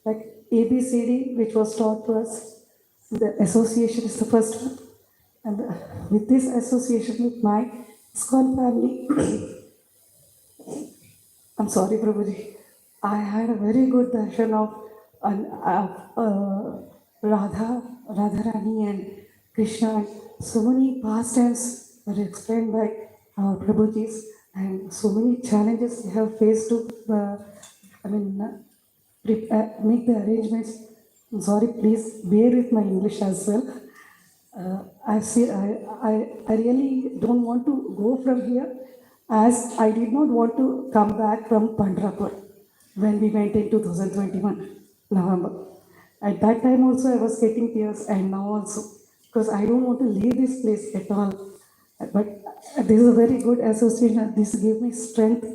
Like ABCD, which was taught to us, the association is the first one. And with this association with my ISKCON family, I'm sorry, Prabhuji. I had a very good darshan of Radharani and Krishna. And so many pastimes were explained by our Prabhujis, and so many challenges they have faced to, make the arrangements. I'm sorry, please bear with my English as well. I really don't want to go from here, as I did not want to come back from Pandharpur when we went in 2021 November. At that time also I was getting tears, and now also, because I don't want to leave this place at all. But this is a very good association. This gave me strength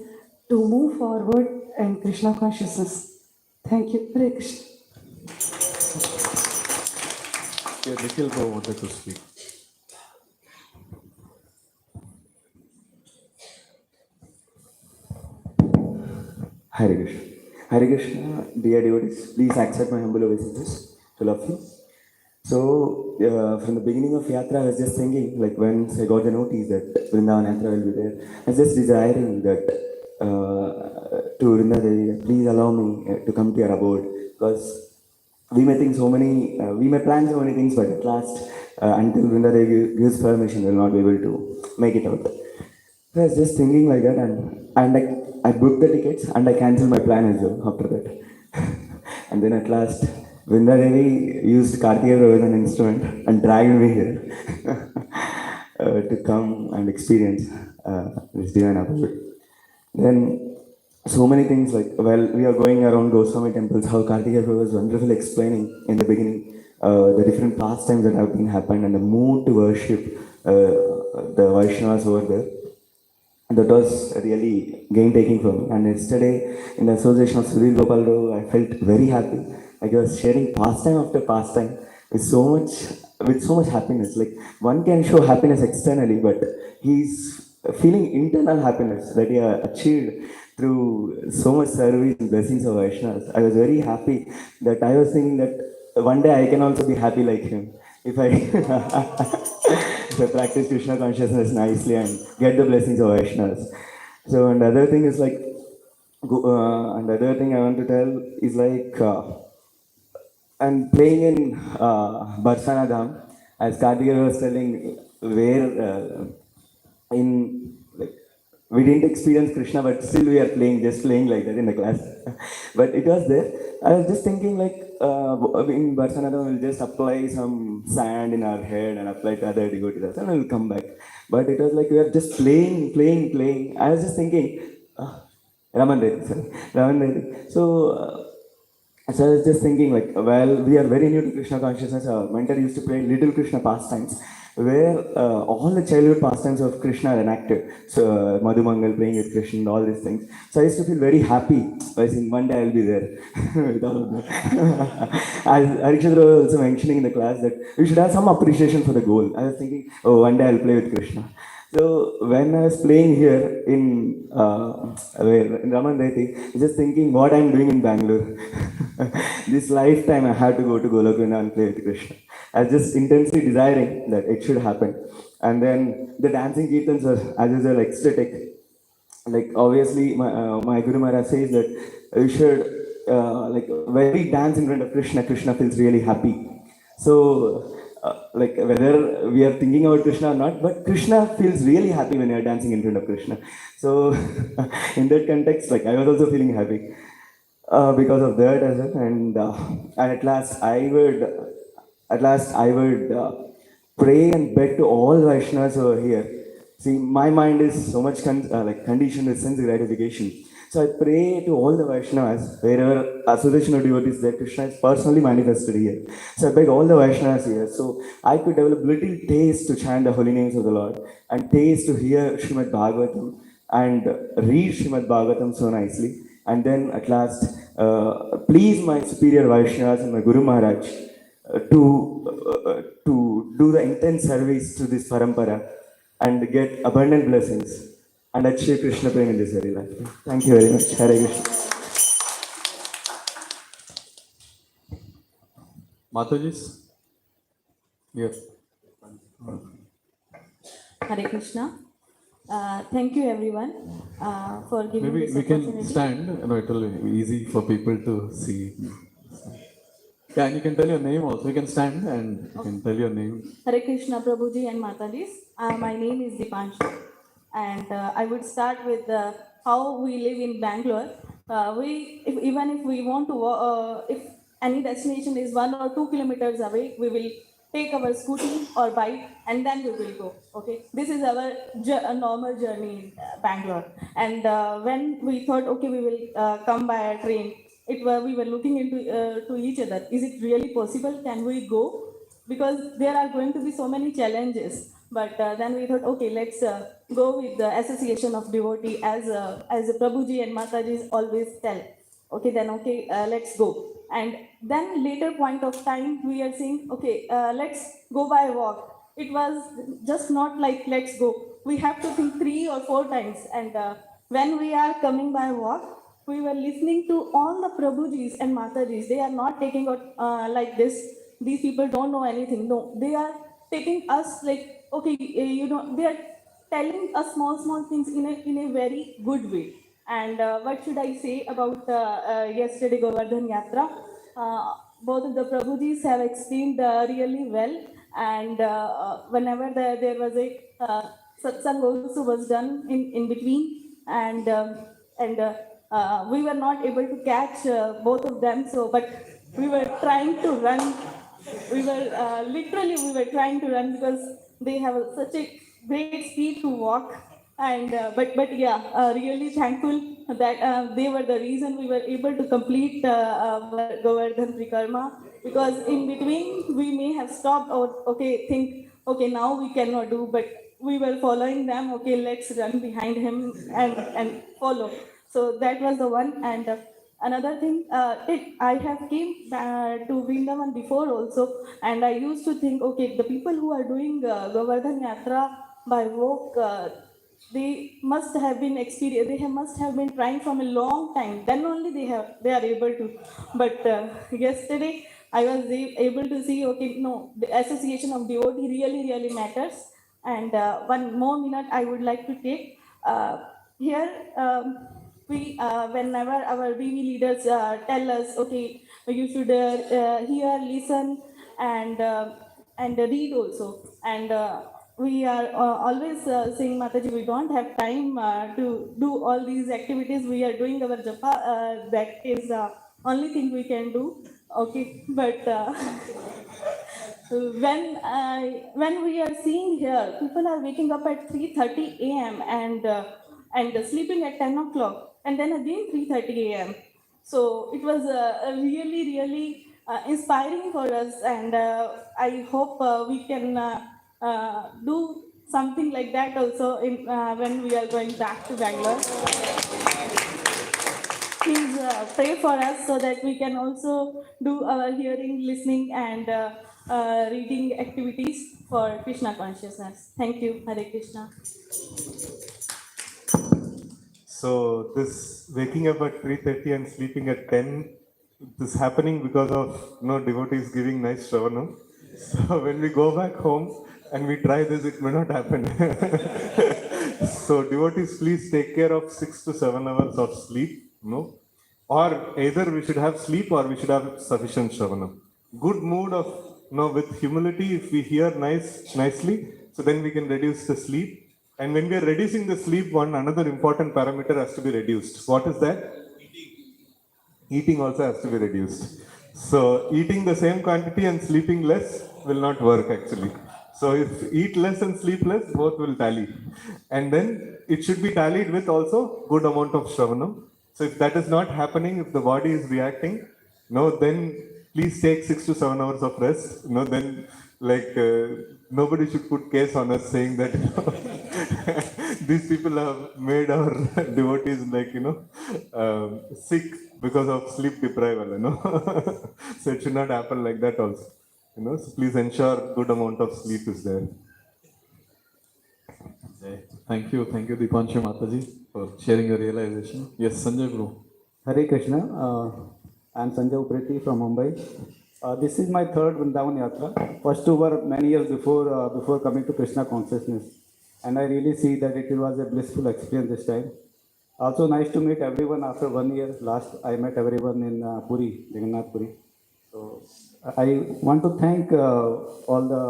to move forward and Krishna consciousness. Thank you. Hare Krishna. Yeah, Nikhil Prabhu wanted to speak. Hare Krishna. Hare Krishna, dear devotees, please accept my humble obeisances to love you. So, from the beginning of Yatra, I was just thinking, like once I got the notice that Vrindavan Yatra will be there, I was just desiring that to Vrindavan, please allow me to come to your abode, because we may think so many, we may plan so many things, but at last, until Vrindavan gives permission, we will not be able to make it out. So I was just thinking like that, and I booked the tickets and I canceled my plan as well after that. And then at last, Vrinda Devi used Kartikeya Prabhu as an instrument and dragged me here to come and experience this divine abode. Then so many things like while we are going around Goswami temples, how Kartikeya Prabhu was wonderfully explaining in the beginning the different pastimes that have been happened and the mood to worship the Vaishnavas over there. That was really game taking for me. And yesterday, in the association of Sudhir Gopal Rao, I felt very happy. Like I was sharing pastime after pastime with so much happiness. Like one can show happiness externally, but he's feeling internal happiness that he achieved through so much service and blessings of Vaishnavas. I was very happy that I was thinking that one day I can also be happy like him. If I if I practice Krishna consciousness nicely and get the blessings of Vaishnavas. So another thing is like, another thing I want to tell is like, I'm playing in Barsana Dham, as Kartikeya was telling, where in like we didn't experience Krishna, but still we are playing, just playing like that in the class. But it was there. I was just thinking like in Barsanadam we'll just apply some sand in our head and apply to other devotees and we'll come back. But it was like we are just playing. I was just thinking, Raman Reddy, sorry, Raman Reddy. So I was just thinking, like, well, we are very new to Krishna consciousness. Our mentor used to play Little Krishna pastimes, where all the childhood pastimes of Krishna are enacted. So, Madhumangal playing with Krishna and all these things. So, I used to feel very happy by saying, one day I'll be there with all of them. As Arikshadra was also mentioning in the class that we should have some appreciation for the goal. I was thinking, oh, one day I'll play with Krishna. So when I was playing here in Raman Reti, I was just thinking what I'm doing in Bangalore. This lifetime I have to go to Golokvina and play with Krishna. I was just intensely desiring that it should happen. And then the dancing kirtans were as usual ecstatic. Like obviously my Guru Maharaj says that you should like when we dance in front of Krishna, Krishna feels really happy. So like whether we are thinking about Krishna or not, but Krishna feels really happy when you are dancing in front of Krishna. So in that context, like I was also feeling happy because of that as well. And at last I would pray and beg to all Vaishnavas over here. See, my mind is so much like conditioned with sense gratification. So I pray to all the Vaishnavas, wherever association of devotees that Krishna is personally manifested here. So I beg all the Vaishnavas here. So I could develop little taste to chant the holy names of the Lord and taste to hear Srimad Bhagavatam and read Srimad Bhagavatam so nicely. And then at last, please my superior Vaishnavas and my Guru Maharaj to do the intense service to this parampara and get abundant blessings and achieve Krishna Prem in this very life. Thank you very much. Hare Krishna. Mataji's? Yes. Hare Krishna. Thank you everyone for giving Maybe this we can opportunity. stand. It will be easy for people to see. Yeah, and you can tell your name also. You can stand and you can tell your name. Hare Krishna Prabhuji and Mataji's. My name is Dipanshu. And I would start with how we live in Bangalore. Even if we want to, if any destination is 1 or 2 kilometers away, we will take our scooty or bike and then we will go. Okay, this is our normal journey in Bangalore. And when we thought, okay, we will come by a train, we were looking into to each other. Is it really possible? Can we go? Because there are going to be so many challenges. But then we thought, okay, let's go with the association of devotee as Prabhuji and Mataji always tell. Okay, then okay, let's go. And then later point of time, we are saying, okay, let's go by walk. It was just not like let's go. We have to think 3 or 4 times. And when we are coming by walk, we were listening to all the Prabhujis and Matajis. They are not taking out like this. These people don't know anything. No, they are taking us like, okay, they are telling us small things in a very good way. And what should I say about yesterday Govardhan Yatra? Both of the Prabhujis have explained really well. And whenever there was a satsang also was done in between, and we were not able to catch both of them. So, but we were trying to run. We were literally we were trying to run because they have such a great speed to walk. And but yeah, really thankful that they were the reason we were able to complete our Govardhan Prikrama, because in between we may have stopped or okay think okay now we cannot do, but we were following them, okay let's run behind him and follow. So that was the one. And another thing, I have came to Vrindavan before also, and I used to think, okay, the people who are doing Govardhan Yatra by walk, they must have been experienced. Must have been trying from a long time. Then only they are able to. But yesterday I was able to see, okay, no, the association of devotee really matters. And one more minute I would like to take here. We whenever our BV leaders tell us, okay, you should hear, listen, and read also. And we are always saying, Mataji, we don't have time to do all these activities. We are doing our japa. That is only thing we can do. Okay, but when we are seeing here, people are waking up at 3:30 a.m. and sleeping at 10 o'clock, and then again 3:30 a.m. So it was really inspiring for us, and I hope we can do something like that also in when we are going back to Bangalore. Please pray for us so that we can also do our hearing, listening, and reading activities for Krishna consciousness. Thank you. Hare Krishna. So this waking up at 3:30 and sleeping at 10, this happening because of devotees giving nice shravanam. So when we go back home and we try this, it may not happen. So devotees, please take care of 6 to 7 hours of sleep, or either we should have sleep or we should have sufficient shravanam. Good mood of with humility. If we hear nicely, so then we can reduce the sleep. And when we are reducing the sleep, another important parameter has to be reduced. What is that? Eating also has to be reduced. So eating the same quantity and sleeping less will not work actually. So if eat less and sleep less, both will tally. And then it should be tallied with also good amount of shravanam. So if that is not happening, if the body is reacting, then please take 6 to 7 hours of rest. Then nobody should put case on us saying that these people have made our devotees sick because of sleep deprival. So it should not happen like that also. So please ensure good amount of sleep is there. Thank you, Dipanshu Mataji, for sharing your realization. Yes, Sanjay bro. Hare Krishna. I am Sanjay Upreti from Mumbai. This is my third Vrindavan Yatra. First two were many years before coming to Krishna consciousness. And I really see that it was a blissful experience this time. Also nice to meet everyone after 1 year. Last I met everyone in Puri, Jagannath Puri. So I want to thank all the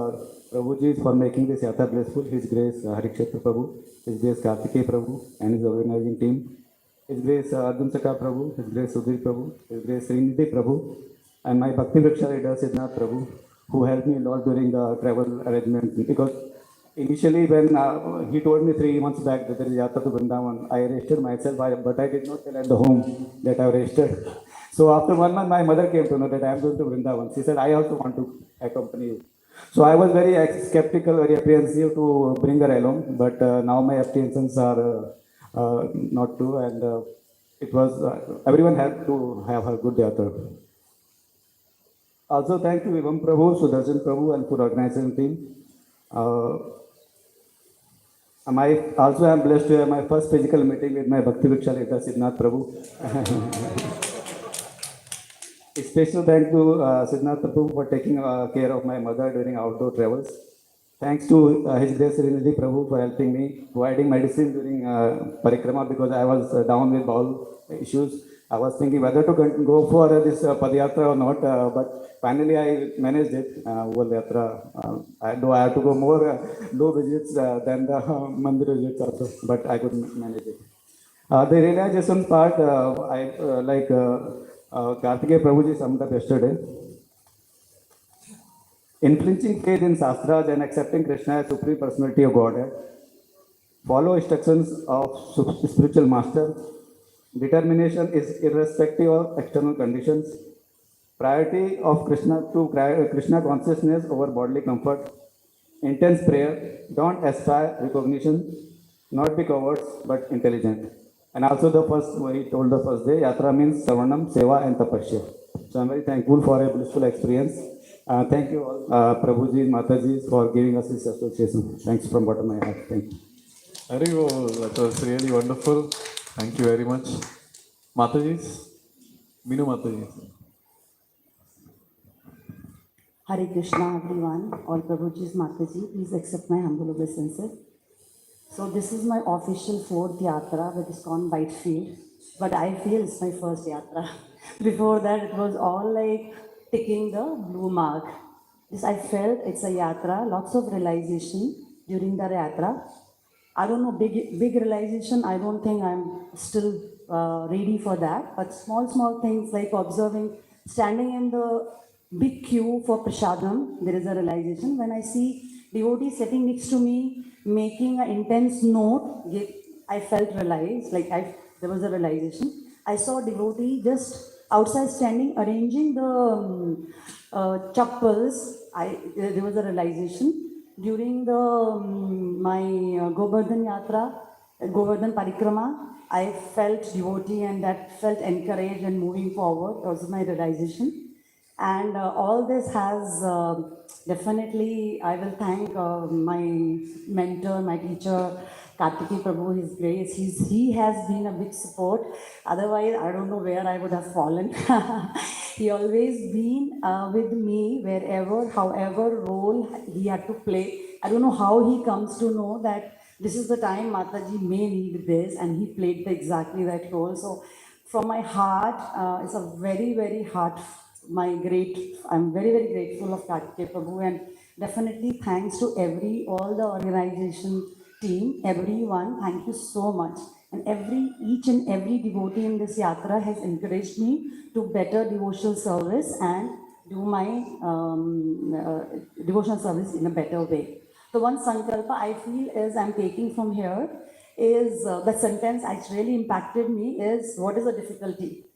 Prabhujis for making this Yatra blissful. His Grace Harikshetra Prabhu, His Grace Kartikeya Prabhu and his organizing team. His Grace Arjun Saka Prabhu, His Grace Sudhir Prabhu, His Grace Srinidhi Prabhu, and my Bhakti Vriksha leader Siddhanath Prabhu, who helped me a lot during the travel arrangement. Because initially when he told me 3 months back that there is Yatra to Vrindavan, I registered myself, but I did not tell at the home that I registered. So after 1 month, my mother came to know that I am going to Vrindavan. She said, I also want to accompany you. So I was very skeptical, very apprehensive to bring her along, but now my apprehensions are not true, and it was everyone had to have a good yatra. Also, thank you Vivam Prabhu, Sudarshan Prabhu, and for organizing team. I am blessed to have my first physical meeting with my Bhakti Vriksha leader Siddhanath Prabhu. A special thank to Siddhanath Prabhu for taking care of my mother during outdoor travels. Thanks to His Grace Srinidhi Prabhu for helping me, providing medicine during parikrama because I was down with bowel issues. I was thinking whether to go for this Padyatra or not, but finally I managed it over the Yatra. Though I have to go more low visits than the Mandir visits also, but I could manage it. The realization part, Kartikeya Prabhuji summed up yesterday. Influencing faith in Shastras and accepting Krishna as Supreme Personality of Godhead. Follow instructions of spiritual master. Determination is irrespective of external conditions. Priority of Krishna consciousness over bodily comfort. Intense prayer. Don't aspire recognition. Not be cowards but intelligent. And also he told the first day, Yatra means Savanam, Seva and Tapasya. So I'm very thankful for a blissful experience. Thank you all, Prabhuji, Mataji, for giving us this association. Thanks from bottom of my heart. Thank you. Haribo, that was really wonderful. Thank you very much. Mataji's, Minu Mataji. Hare Krishna, everyone. All Prabhuji's Mataji, please accept my humble obeisances. So this is my official fourth yatra with ISKCON Whitefield, but I feel it's my first yatra. Before that, it was all like ticking the blue mark. This I felt it's a yatra, lots of realization during the yatra. I don't know, big realization. I don't think I'm still ready for that. But small things like observing, standing in the big queue for prasadam, there is a realization. When I see devotees sitting next to me, making an intense note, I felt realized, there was a realization. I saw a devotee just outside standing, arranging the chappals. There was a realization. During my Govardhan Yatra, Govardhan Parikrama, I felt devotee and that felt encouraged and moving forward. That was my realization. And all this has definitely, I will thank my mentor, my teacher, Kartikeya Prabhu, his grace. He has been a big support. Otherwise, I don't know where I would have fallen. He always been with me wherever, however role he had to play. I don't know how he comes to know that this is the time Mataji may need this, and he played exactly that role. So from my heart, it's a very, very heart, I'm very, very grateful of Kartikeya Prabhu, and definitely thanks to all the organization team, everyone, thank you so much. And each and every devotee in this yatra has encouraged me to better devotional service and do my devotional service in a better way. The one sankalpa I feel is I'm taking from here is the sentence that really impacted me is, what is the difficulty?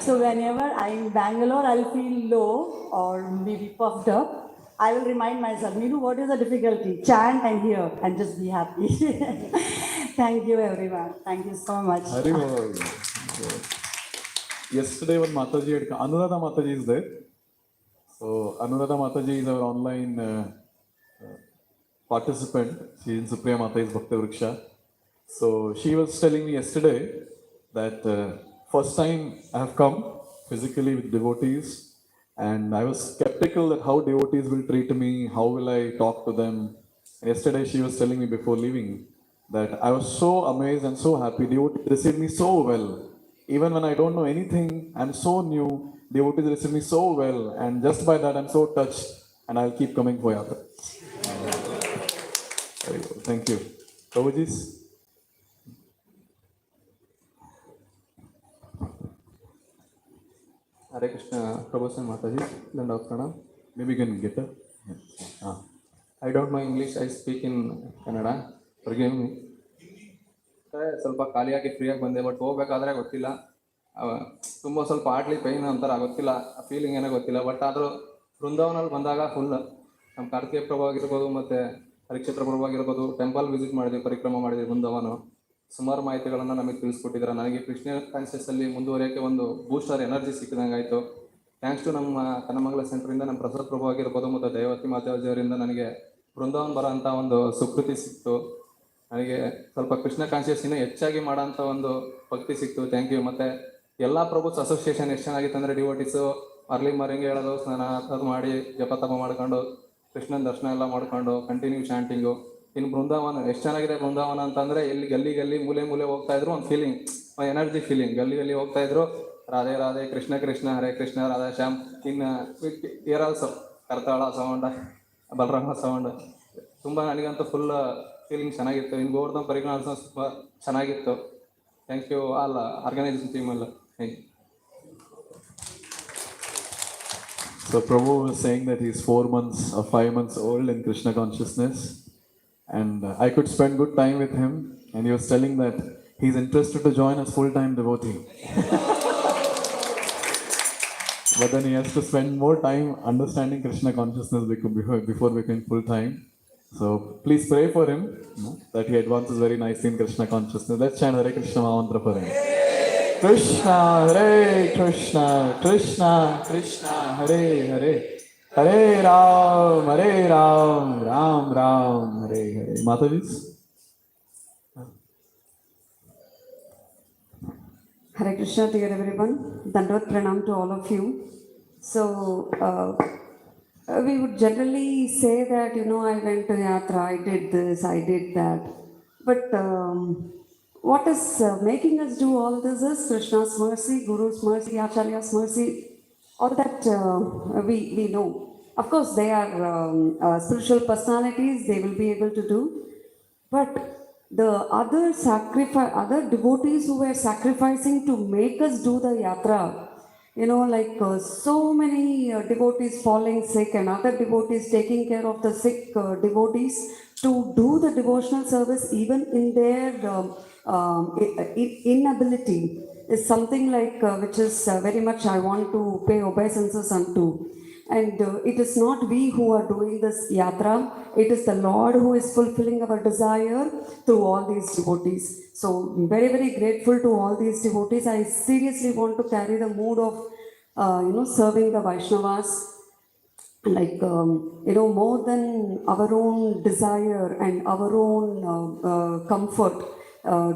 So whenever I'm in Bangalore, I'll feel low or maybe puffed up. I will remind myself, Meenu, what is the difficulty? Chant and hear and just be happy. Thank you, everyone. Thank you so much. Haribo. Yesterday, when Mataji Anuradha Mataji is there. So Anuradha Mataji is our online participant. She is in Supriya Mataji's Bhakta Vriksha. So she was telling me yesterday that first time I have come physically with devotees, and I was skeptical that how devotees will treat me, how will I talk to them. Yesterday she was telling me before leaving that I was so amazed and so happy. Devotees received me so well. Even when I don't know anything, I'm so new, devotees receive me so well, and just by that I'm so touched, and I'll keep coming for Yatra. Thank you. Prabhuji's. Hare Krishna, Prabhu and Mataji, land of Pranam. Maybe you can get her. I don't know English, I speak in Kannada. Forgive me. ಸ್ವಲ್ಪ ಖಾಲಿಯಾಗಿ ಫ್ರೀಯಾಗಿ ಬಂದೆ, but ಹೋಗ್ಬೇಕಾದ್ರೆ ಗೊತ್ತಿಲ್ಲ, ತುಂಬ ಸ್ವಲ್ಪ ಆಡ್ಲಿ pine ಅಂತಾರ ಗೊತ್ತಿಲ್ಲ, ಆ ಫೀಲಿಂಗ್ ಏನೋ ಗೊತ್ತಿಲ್ಲ. ಬಟ್ ಆದರೂ ಬೃಂದಾವನಲ್ಲಿ ಬಂದಾಗ ಫುಲ್ ನಮ್ಮ ಕಾರ್ತಿಕೇಯ ಪ್ರಭು ಆಗಿರ್ಬೋದು ಮತ್ತು ಹರಿಕ್ಷೇತ್ರ ಪ್ರಭು ಆಗಿರ್ಬೋದು, ಟೆಂಪಲ್ ವಿಸಿಟ್ ಮಾಡಿದ್ವಿ, ಪರಿಕ್ರಮ ಮಾಡಿದ್ವಿ ಬೃಂದಾವನ. ಸುಮಾರು ಮಾಹಿತಿಗಳನ್ನು ನಮಗೆ ತಿಳಿಸ್ಕೊಟ್ಟಿದ್ದಾರೆ. ನನಗೆ ಕೃಷ್ಣ ಕಾನ್ಷಿಯಸ್ಸಲ್ಲಿ ಮುಂದುವರಿಯೋಕ್ಕೆ ಒಂದು ಬೂಸ್ಟರ್ ಎನರ್ಜಿ ಸಿಕ್ಕಿದಂಗೆ ಆಯಿತು. ಥ್ಯಾಂಕ್ಸ್ ಟು ನಮ್ಮ ಕನ್ನಮಂಗಲ ಸೆಂಟ್ರಿಂದ ನಮ್ಮ ಪ್ರಸಾದ್ ಪ್ರಭು ಆಗಿರ್ಬೋದು ಮತ್ತು ದೈವತಿ ಮಾತಾಜಿಯವರಿಂದ ನನಗೆ ಬೃಂದಾವನ ಬರೋ ಅಂಥ ಒಂದು ಸುಕೃತಿ ಸಿಕ್ತು. ನನಗೆ ಸ್ವಲ್ಪ ಕೃಷ್ಣ ಕಾನ್ಷಿಯಸ್ ಇನ್ನೂ ಹೆಚ್ಚಾಗಿ ಮಾಡೋಂಥ ಒಂದು ಭಕ್ತಿ ಸಿಕ್ತು. Thank you. ಮತ್ತು ಎಲ್ಲ ಪ್ರಭುತ್ವ ಅಸೋಸಿಯೇಷನ್ ಎಷ್ಟು ಚೆನ್ನಾಗಿತ್ತು ಅಂದರೆ ಡಿವೋಟಿಸು ಅರ್ಲಿ ಮಾರ್ನಿಂಗ್ ಹೇಳೋದು, ಸ್ನಾನ ಅದು ಮಾಡಿ ಜಪ ತಪ ಮಾಡ್ಕೊಂಡು ಕೃಷ್ಣನ ದರ್ಶನ ಎಲ್ಲ ಮಾಡ್ಕೊಂಡು ಕಂಟಿನ್ಯೂ ಚಾಂಟಿಂಗು. ಇನ್ನು ಬೃಂದಾವನ ಎಷ್ಟು ಚೆನ್ನಾಗಿದೆ ಬೃಂದಾವನ ಅಂತಂದರೆ, ಗಲ್ಲಿ ಮೂಲೆ ಹೋಗ್ತಾ ಇದ್ರು ಒಂದು ಫೀಲಿಂಗ್ ಮೈ ಎನರ್ಜಿ ಫೀಲಿಂಗ್. ಗಲ್ಲಿ ಹೋಗ್ತಾ ಇದ್ರು, ರಾಧೆ ರಾಧೆ, ಕೃಷ್ಣ ಕೃಷ್ಣ, ಹರೇ ಕೃಷ್ಣ, ರಾಧಾ ಶ್ಯಾಮ್. ಇನ್ನು ಇಯರ್ ಆಲ್ಸೋ ಕರ್ತಾಳ ಸೌಂಡ್, ಬಲರಾಮ ಸೌಂಡ್, ತುಂಬ ನನಗಂತೂ ಫುಲ್ ಫೀಲಿಂಗ್ ಚೆನ್ನಾಗಿತ್ತು. ಇನ್ನು ಗೋವರ್ಧನ್ ಪರಿಕ್ರಮ ಆಲ್ಸೋ ತುಂಬ ಚೆನ್ನಾಗಿತ್ತು. Thank you all organisation team ಎಲ್ಲ. Thank you. So Prabhu was saying that he's 4 months or 5 months old in Krishna consciousness, and I could spend good time with him. And he was telling that he's interested to join as full-time devotee, but then he has to spend more time understanding Krishna consciousness before becoming full-time. So please pray for him, that he advances very nicely in Krishna consciousness. Let's chant Hare Krishna mantra for him. Krishna Hare Krishna, Krishna Krishna Hare Hare, Hare Ram, Ram Ram, Hare Hare. Mataji's. Hare Krishna, dear everyone. Dandavad Pranam to all of you. So, we would generally say that, I went to yatra, I did this, I did that. But what is making us do all this is Krishna's mercy, Guru's mercy, Acharya's mercy, all that we know. Of course, they are spiritual personalities, they will be able to do. But the other devotees who were sacrificing to make us do the yatra, so many devotees falling sick and other devotees taking care of the sick devotees to do the devotional service even in their inability is something which is very much I want to pay obeisances unto. And it is not we who are doing this yatra, it is the Lord who is fulfilling our desire through all these devotees. So, very, very grateful to all these devotees. I seriously want to carry the mood of, serving the Vaishnavas, more than our own desire and our own comfort,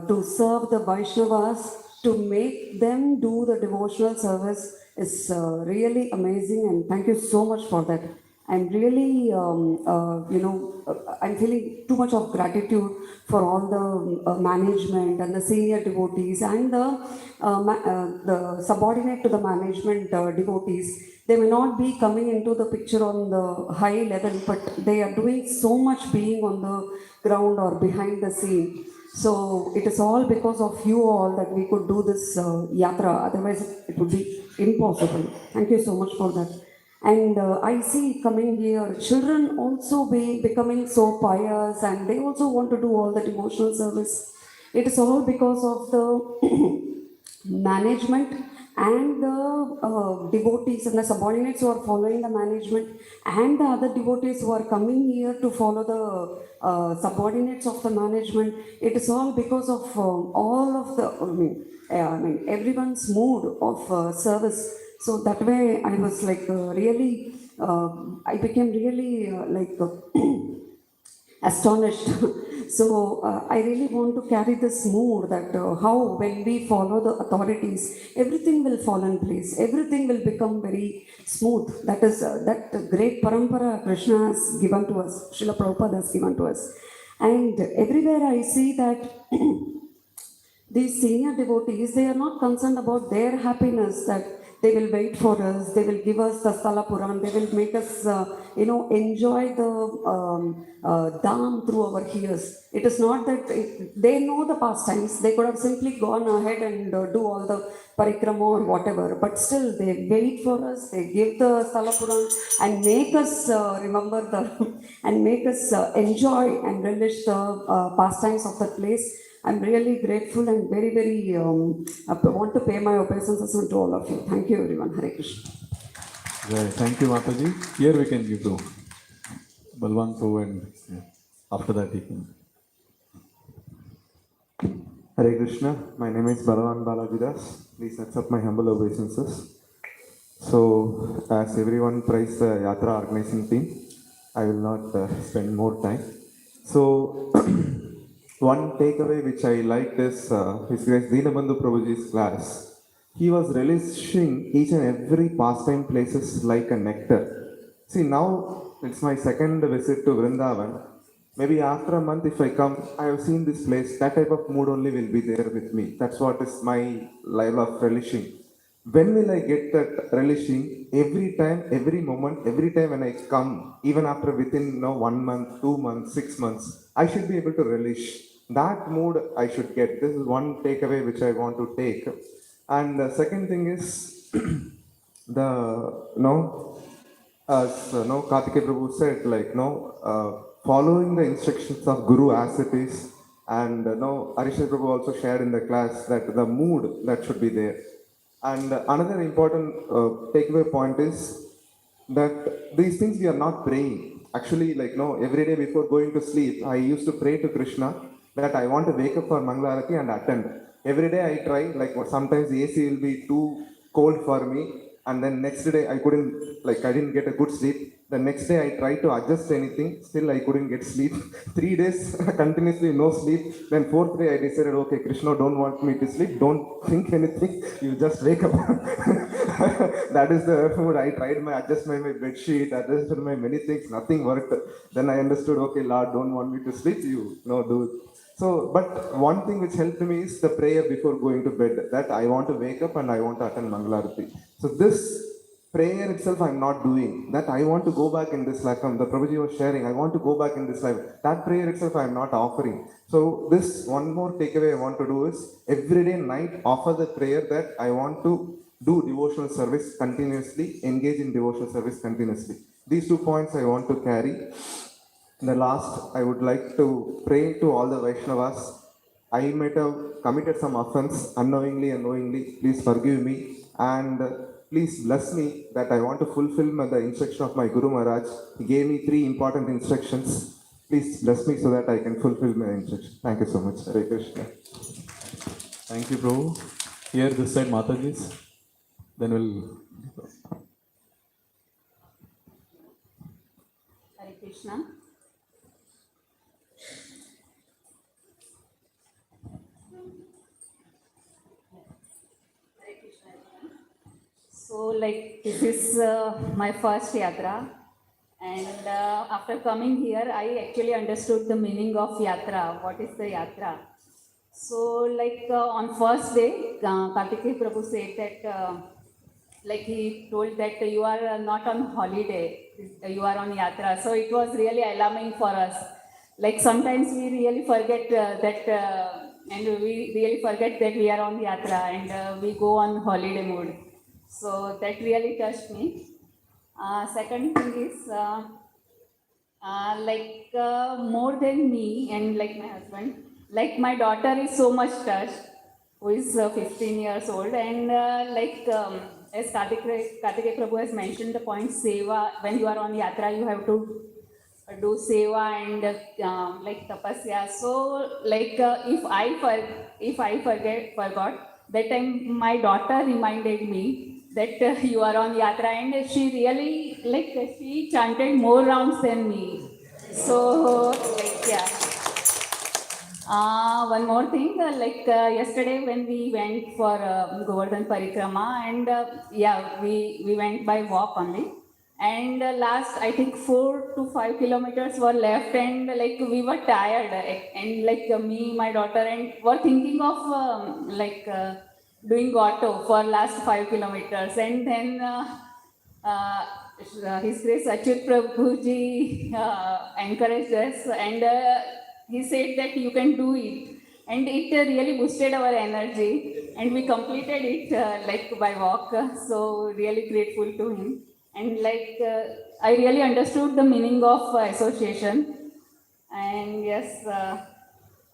to serve the Vaishnavas, to make them do the devotional service is really amazing, and thank you so much for that. I'm really, I'm feeling too much of gratitude for all the management and the senior devotees and the subordinate to the management devotees. They may not be coming into the picture on the high level, but they are doing so much being on the ground or behind the scene. So it is all because of you all that we could do this yatra. Otherwise, it would be impossible. Thank you so much for that. And I see coming here, children also becoming so pious, and they also want to do all the devotional service. It is all because of the management and the devotees and the subordinates who are following the management, and the other devotees who are coming here to follow the subordinates of the management. It is all because of all of the, everyone's mood of service. So that way I was really, I became really astonished. So I really want to carry this mood that how when we follow the authorities, everything will fall in place, everything will become very smooth. That is that great parampara Krishna has given to us, Srila Prabhupada has given to us. And everywhere I see that these senior devotees, they are not concerned about their happiness, that they will wait for us, they will give us the Sthala Puran, they will make us, enjoy the dham through our ears. It is not that they know the pastimes, they could have simply gone ahead and do all the parikrama or whatever, but still they wait for us, they give the Sthala Puran and make us remember and make us enjoy and relish the pastimes of that place. I'm really grateful and very, very want to pay my obeisances to all of you. Thank you, everyone. Hare Krishna. Right. Thank you, Mataji. Here we can give to Balwant Prabhu, and after that he can. Hare Krishna, my name is Balavan Balajidas. Please accept my humble obeisances. So, as everyone praised the Yatra organizing team, I will not spend more time. So, one takeaway which I liked is His Grace Dinabandhu Prabhuji's class. He was relishing each and every pastime places like a nectar. See, now it's my second visit to Vrindavan. Maybe after a month, if I come, I have seen this place, that type of mood only will be there with me. That's what is my level of relishing. When will I get that relishing? Every time, every moment, every time when I come, even after within 1 month, 2 months, 6 months, I should be able to relish. That mood I should get. This is one takeaway which I want to take. And the second thing is the as Kartikeya Prabhu said, like following the instructions of Guru as it is, and Arisha Prabhu also shared in the class that the mood that should be there. And another important takeaway point is that these things we are not praying. Actually, every day before going to sleep, I used to pray to Krishna that I want to wake up for Mangalarati and attend. Every day I try, sometimes the AC will be too cold for me, and then next day I couldn't, I didn't get a good sleep. The next day I tried to adjust anything, still I couldn't get sleep. 3 days continuously no sleep. Then fourth day I decided, okay, Krishna don't want me to sleep, don't think anything, you just wake up. That is the mood. I tried adjust my bed sheet, adjusted my many things, nothing worked. Then I understood, okay, Lord don't want me to sleep, you know, do. So, but one thing which helped me is the prayer before going to bed, that I want to wake up and I want to attend Mangalarati. So this prayer itself I'm not doing, that I want to go back in this life. The Prabhuji was sharing, I want to go back in this life. That prayer itself I'm not offering. So this one more takeaway I want to do is every day night offer the prayer that I want to do devotional service continuously, engage in devotional service continuously. These 2 points I want to carry. The last, I would like to pray to all the Vaishnavas. I might have committed some offense unknowingly and knowingly. Please forgive me and please bless me that I want to fulfill the instruction of my Guru Maharaj. He gave me 3 important instructions. Please bless me so that I can fulfill my instruction. Thank you so much. Hare Krishna. Thank you, Prabhu. Here, this side, Mataji's. Then we'll. Hare Krishna. So, this is my first yatra, and after coming here, I actually understood the meaning of yatra. What is the yatra? So, on first day, Kartikeya Prabhu said that, he told that you are not on holiday, you are on yatra. So it was really alarming for us. Sometimes we really forget and we really forget that we are on yatra and we go on holiday mode. So that really touched me. Second thing is, more than me and my husband, my daughter is so much touched, who is 15 years old, and as Kartikeya Prabhu has mentioned the point seva, when you are on yatra you have to do seva and tapasya. So if I forgot, that time my daughter reminded me that you are on yatra, and she really she chanted more rounds than me. So yeah. One more thing, yesterday when we went for Govardhan Parikrama, and we went by walk only. And last, I think 4 to 5 kilometers were left, and we were tired, and me, my daughter, and were thinking of doing auto for last 5 kilometers, and then His Grace Achyut Prabhuji encouraged us, and he said that you can do it, and it really boosted our energy, and we completed it by walk. So really grateful to him, and I really understood the meaning of association, and yes.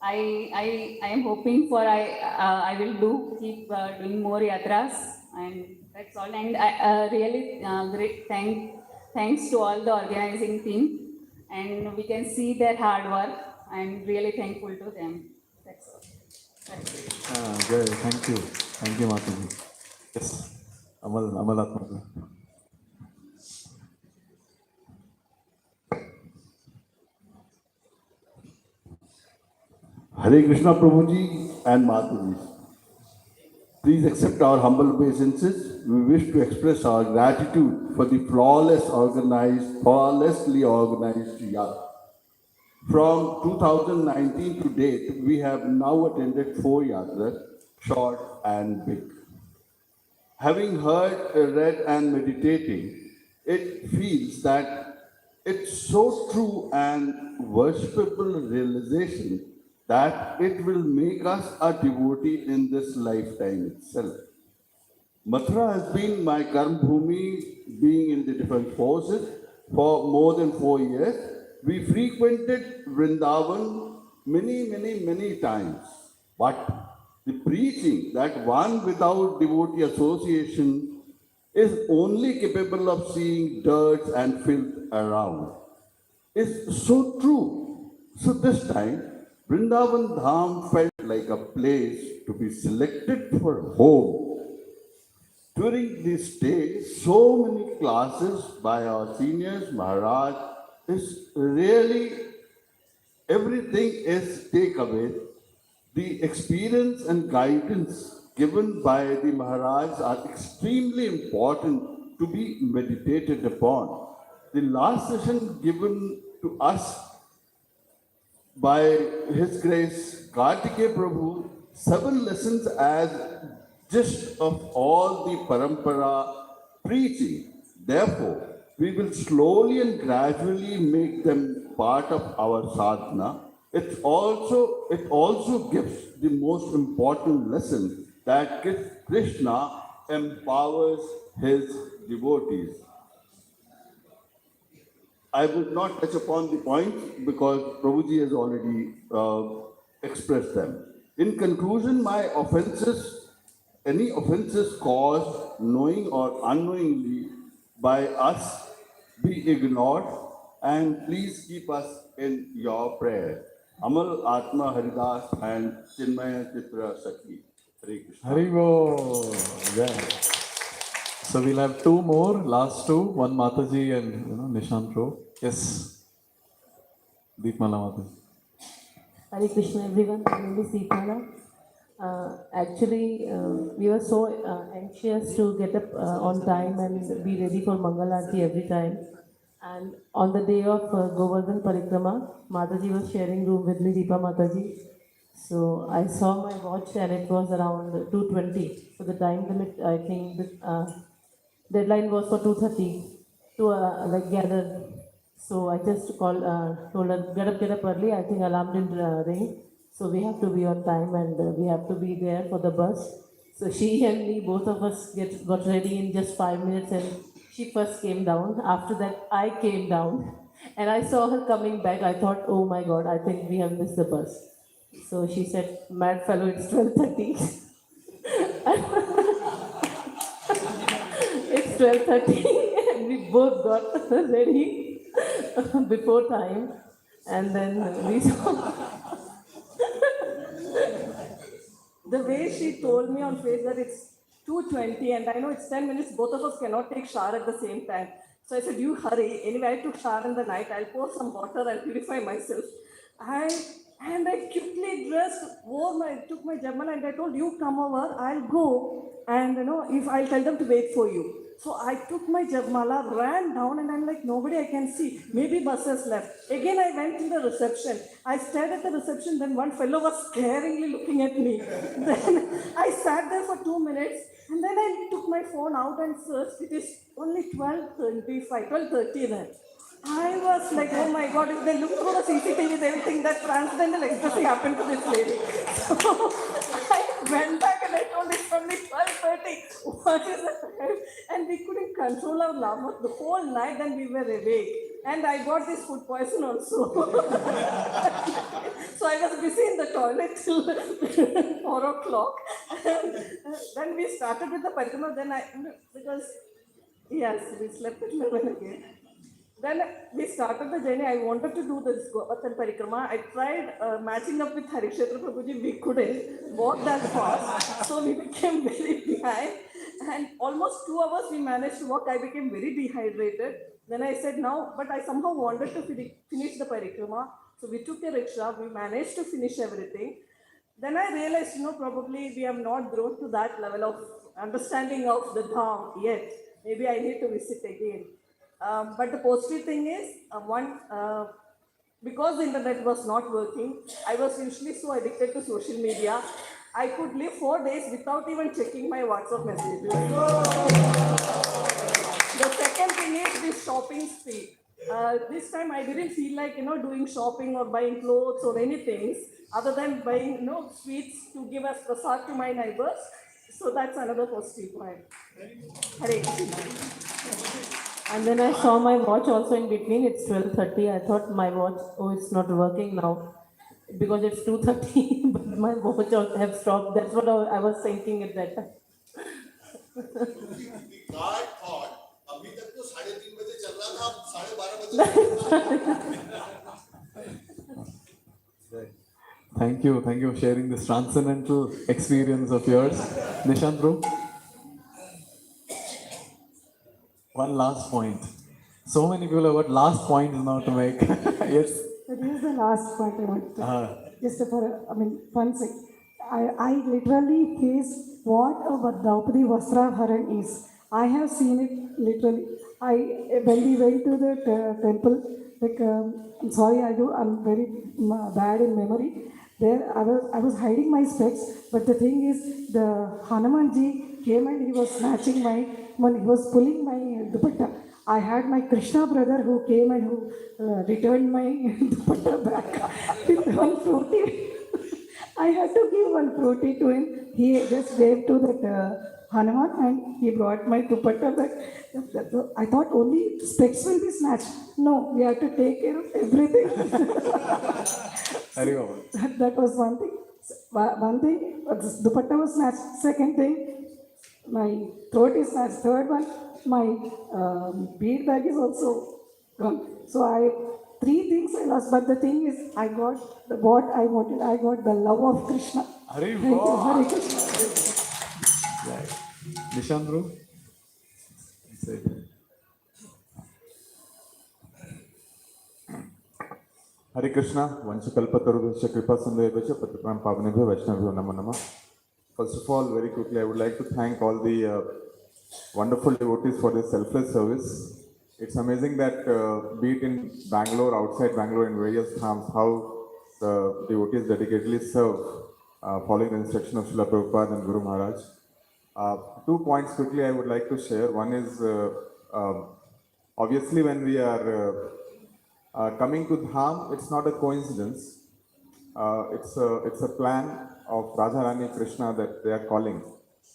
I am hoping for I will keep doing more yatras, and that's all. And I really great thanks to all the organizing team, and we can see their hard work. I'm really thankful to them. That's all. Good. Thank you, Mataji. Yes, Amal Atma. Hare Krishna Prabhuji and Mataji. Please accept our humble obeisances. We wish to express our gratitude for the flawlessly organized yatra. From 2019 to date, we have now attended 4 yatras, short and big. Having heard, read, and meditating, it feels that it's so true and worshipable realization that it will make us a devotee in this lifetime itself. Mathura has been my karma bhumi, being in the different forces for more than 4 years. We frequented Vrindavan many times. But the preaching that one without devotee association is only capable of seeing dirt and filth around is so true. So this time, Vrindavan Dham felt like a place to be selected for home. During this day, so many classes by our seniors, Maharaj, is really everything is takeaway. The experience and guidance given by the Maharaj are extremely important to be meditated upon. The last session given to us by His Grace Kartikeya Prabhu, 7 lessons as gist of all the parampara preaching. Therefore, we will slowly and gradually make them part of our sadhana. It also gives the most important lesson that Krishna empowers his devotees. I would not touch upon the points because Prabhuji has already expressed them. In conclusion, any offenses caused knowing or unknowingly by us be ignored, and please keep us in your prayer. Amal Atma Haridas and Chinmaya Chitra Sakhi. Hare Krishna. Haribo. Yeah. So we'll have 2 more, last 2, one Mataji and Nishant Bro. Yes, Deepmala Mataji. Hare Krishna, everyone. My name is Deepmala. Actually, we were so anxious to get up on time and be ready for Mangal Aarti every time. And on the day of Govardhan Parikrama, Mataji was sharing room with me, Deepa Mataji. So I saw my watch and it was around 2:20. So the time limit, I think, the deadline was for 2:30 to gather. So I just told her, get up early. I think alarm didn't ring. So we have to be on time and we have to be there for the bus. So she and me, both of us got ready in just 5 minutes and she first came down. After that, I came down and I saw her coming back. I thought, oh my God, I think we have missed the bus. So she said, mad fellow, it's 12:30. It's 12:30 and we both got ready before time. And then we saw the way she told me on face that it's 2:20 and I know it's 10 minutes, both of us cannot take shower at the same time. So I said, you hurry. Anyway, I took shower in the night. I'll pour some water and purify myself. I quickly dressed, took my Jamal and I told you come over, I'll go and if I'll tell them to wait for you. So I took my Jagmala, ran down, and I'm like, nobody I can see. Maybe buses left. Again, I went to the reception. I stared at the reception, then one fellow was scaringly looking at me. Then I sat there for 2 minutes, and then I took my phone out and searched. It is only 12:30 then. I was like, oh my God, if they look through the CCTV, they will think that transcendental ecstasy happened to this lady. So I went back and I told it's only 12:30. What is that? And we couldn't control our laughter the whole night and we were awake. And I got this food poison also. So I was busy in the toilet till 4 o'clock. Then we started with the parikrama. Yes, we slept at 11 again. Then we started the journey. I wanted to do this Govardhan Parikrama. I tried matching up with Harikshetra Prabhuji. We couldn't walk that fast. So we became very behind. And almost 2 hours we managed to walk. I became very dehydrated. Then I said, now, but I somehow wanted to finish the Parikrama. So we took a rickshaw. We managed to finish everything. Then I realized, probably we have not grown to that level of understanding of the Dham yet. Maybe I need to visit again. But the positive thing is, because the internet was not working, I was usually so addicted to social media. I could live 4 days without even checking my WhatsApp messages. The second thing is this shopping spree. This time I didn't feel like doing shopping or buying clothes or anything other than buying sweets to give as prasad to my neighbors. So that's another positive point. Hare Krishna. And then I saw my watch also in between. It's 12:30. I thought my watch, oh, it's not working now because it's 2:30. But my watch also have stopped. That's what I was thinking at that time. अभी तक तो 3:30 बजे चल रहा था, अब 12:30 बजे। Thank you for sharing this transcendental experience of yours. Nishant bro, one last point. So many people have got last points now to make. Yes. That is the last point I want to just for one second. I literally face what a Draupadi Vastraharan is. I have seen it literally. When we went to the temple, I'm sorry, I'm very bad in memory. There, I was hiding my specs, but the thing is, the Hanumanji came and he was snatching when he was pulling my dupatta. I had my Krishna brother who came and who returned my dupatta back with one fruity. I had to give one fruity to him. He just gave to that Hanuman and he brought my dupatta back. I thought only specs will be snatched. No, we have to take care of everything. That was one thing. One thing, dupatta was snatched. Second thing, my throat is snatched. Third one, my bead bag is also gone. So three things I lost. But the thing is, I got what I wanted. I got the love of Krishna. Hare Thank you, Hare Krishna. Nishant bro. Say. Hare Krishna, Vanchakalpatarudasya Kripa Sandhayavasya Patipram Pavanebhyo Vaishnavyo Namo Namah. First of all, very quickly, I would like to thank all the wonderful devotees for their selfless service. It's amazing that be it in Bangalore, outside Bangalore, in various dhams, how the devotees dedicatedly serve following the instruction of Srila Prabhupada and Guru Maharaj. 2 points quickly I would like to share. One is obviously when we are coming to Dham, it's not a coincidence. It's a plan of Radharani Krishna that they are calling,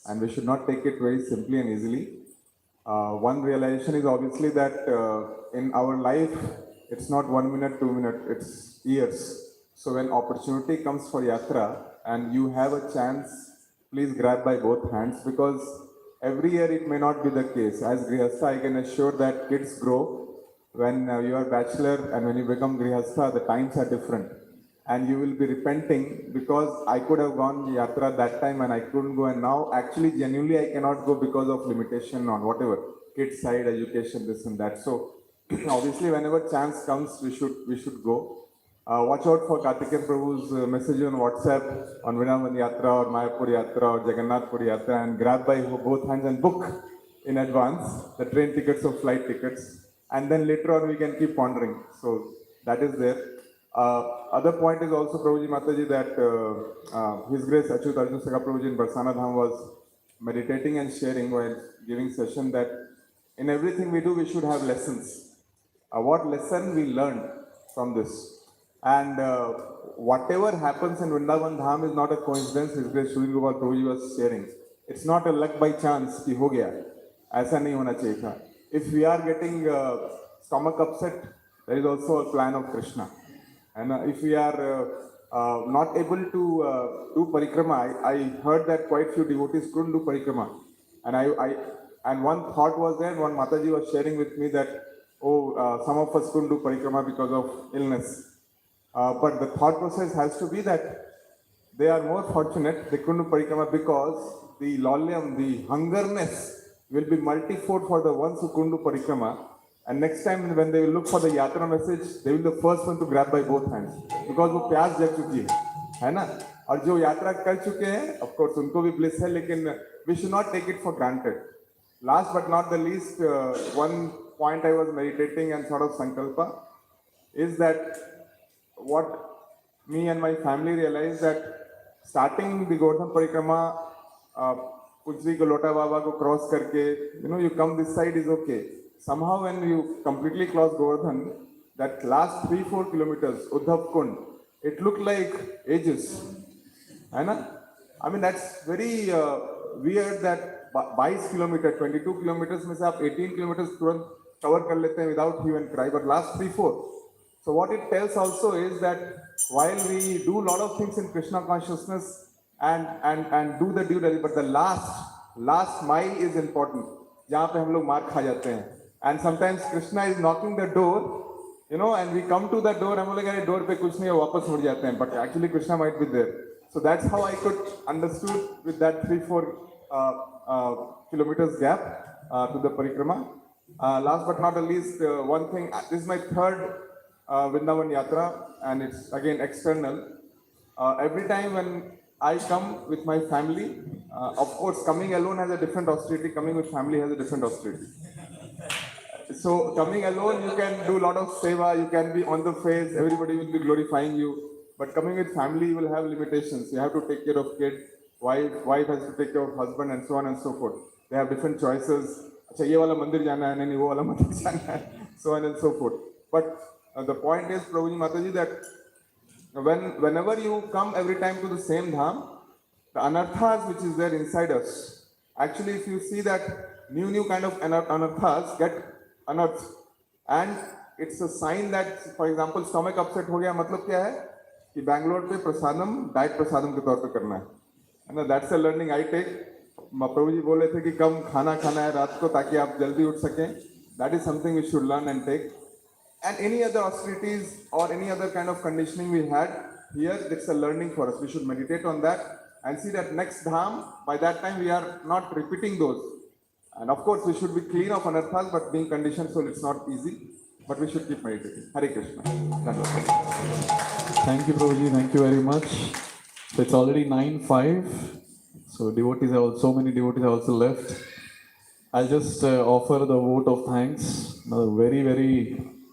and we should not take it very simply and easily. One realization is obviously that in our life, it's not 1 minute, 2 minutes, it's years. So when opportunity comes for yatra and you have a chance, please grab by both hands, because every year it may not be the case. As Grihastha, I can assure that kids grow. When you are bachelor and when you become Grihastha, the times are different. And you will be repenting because I could have gone yatra that time and I couldn't go, and now actually genuinely I cannot go because of limitation on whatever, kids side, education, this and that. So obviously whenever chance comes, we should go. Watch out for Kartikeyan Prabhu's message on WhatsApp on Vrindavan Yatra or Mayapur Yatra or Jagannath Puri Yatra, and grab by both hands and book in advance the train tickets or flight tickets, and then later on we can keep pondering. So that is there. Other point is also Prabhuji Mataji that His Grace Achyut Arjun Sakha Prabhuji in Barsana Dham was meditating and sharing while giving session that in everything we do we should have lessons. What lesson we learned from this? And whatever happens in Vrindavan Dham is not a coincidence. His Grace Sri Gopal Prabhuji was sharing. It's not a luck by chance कि हो गया. ऐसा नहीं होना चाहिए था. If we are getting stomach upset, there is also a plan of Krishna. And if we are not able to do parikrama, I heard that quite few devotees couldn't do parikrama. And one thought was there, one Mataji was sharing with me that, some of us couldn't do parikrama because of illness. But the thought process has to be that they are more fortunate, they couldn't do parikrama because the lolyam, the hungerness will be multifold for the ones who couldn't do parikrama. And next time when they will look for the yatra message, they will be the first one to grab by both hands, because वो प्यास जग चुकी है ना? और जो यात्रा कर चुके हैं, of course उनको भी bliss है, लेकिन we should not take it for granted. Last but not the least, one point I was meditating and sort of sankalpa is that what me and my family realized that starting the Govardhan Parikrama, Pujri ko Lota Baba ko cross karke, you come this side is okay. Somehow when you completely cross Govardhan, that last 3-4 kilometers, Uddhav Kund, it looked like ages. है ना? I mean that's very weird that 22 kilometers, 22 kilometers में से आप 18 kilometers तुरंत cover कर लेते हैं without hue and cry, but last 3-4. So what it tells also is that while we do a lot of things in Krishna consciousness and do the due diligence, but the last mile is important. जहाँ पे हम लोग मार खा जाते हैं. And sometimes Krishna is knocking the door, and we come to the door, हम लोग अरे door पे कुछ नहीं है, वापस मुड़ जाते हैं. But actually Krishna might be there. So that's how I could understood with that 3-4 kilometers gap to the parikrama. Last but not the least, one thing. This is my third Vrindavan yatra, and it's again external. Every time when I come with my family, of course, coming alone has a different austerity. Coming with family has a different austerity. So coming alone, you can do a lot of seva. You can be on the face. Everybody will be glorifying you. But coming with family, you will have limitations. You have to take care of kid, wife has to take care of husband, and so on and so forth. They have different choices. अच्छा ये वाला मंदिर जाना है, नहीं वो वाला मंदिर जाना है, so on and so forth. But the point is, Prabhuji Mataji, that whenever you come every time to the same dham, the anarthas which is there inside us, actually if you see that new kind of anarthas get unearthed, and it's a sign that, for example, stomach upset हो गया, मतलब क्या है कि बैंगलोर पे प्रसादम diet प्रसादम के तौर पे करना है ना. That's a learning I take. Prabhu ji बोले थे कि कम खाना खाना है रात को ताकि आप जल्दी उठ सकें. That is something we should learn and take. And any other austerities or any other kind of conditioning we had here, it's a learning for us. We should meditate on that and see that next dham, by that time we are not repeating those. And of course we should be clean of anarthas, but being conditioned, so it's not easy. But we should keep meditating. Hare Krishna. Thank you, Prabhuji. Thank you very much. So it's already 9:05. So so many devotees have also left. I'll just offer the vote of thanks. Very, very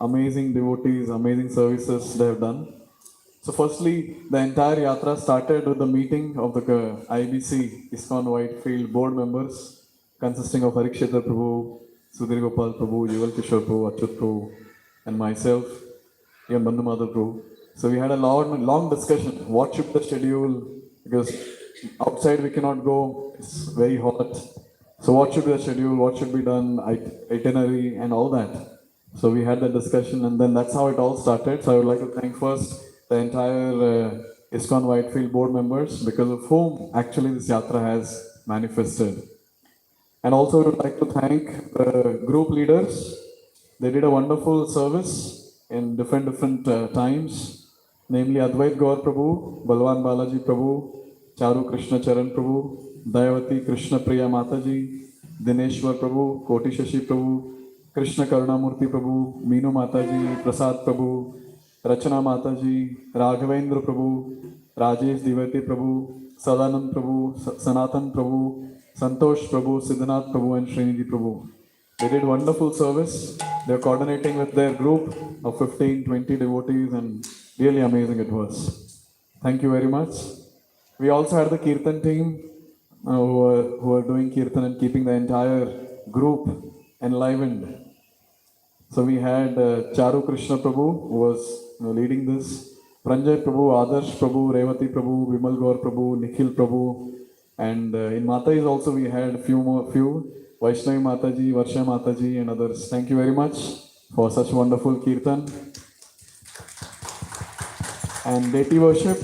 amazing devotees, amazing services they have done. So firstly, the entire yatra started with the meeting of the IBC ISKCON Whitefield board members, consisting of Harikshetra Prabhu, Sudhir Gopal Prabhu, Yuval Kishore Prabhu, Achyut Prabhu, and myself, even Bandhu Madhav Prabhu. So we had a long discussion. What should the schedule? Because outside we cannot go. It's very hot. So what should be the schedule? What should be done? Itinerary and all that. So we had that discussion, and then that's how it all started. So I would like to thank first the entire ISKCON Whitefield board members, because of whom actually this yatra has manifested. And also I would like to thank the group leaders. They did a wonderful service in different times, namely Advait Gaur Prabhu, Balwan Balaji Prabhu, Charu Krishna Charan Prabhu, Dayavati Krishna Priya Mataji, Dineshwar Prabhu, Koti Shashi Prabhu, Krishna Karunamurti Prabhu, Meenu Mataji, Prasad Prabhu, Rachana Mataji, Raghavendra Prabhu, Rajesh Divati Prabhu, Sadanand Prabhu, Sanatan Prabhu, Santosh Prabhu, Siddhanath Prabhu, and Srinidhi Prabhu. They did wonderful service. They're coordinating with their group of 15-20 devotees, and really amazing it was. Thank you very much. We also had the Kirtan team who are doing Kirtan and keeping the entire group enlivened. So we had Charu Krishna Prabhu, who was leading this, Pranjay Prabhu, Adarsh Prabhu, Revati Prabhu, Vimal Gaur Prabhu, Nikhil Prabhu, and in Matais also we had a few, Vaishnavi Mataji, Varsha Mataji, and others. Thank you very much for such wonderful Kirtan. And deity worship,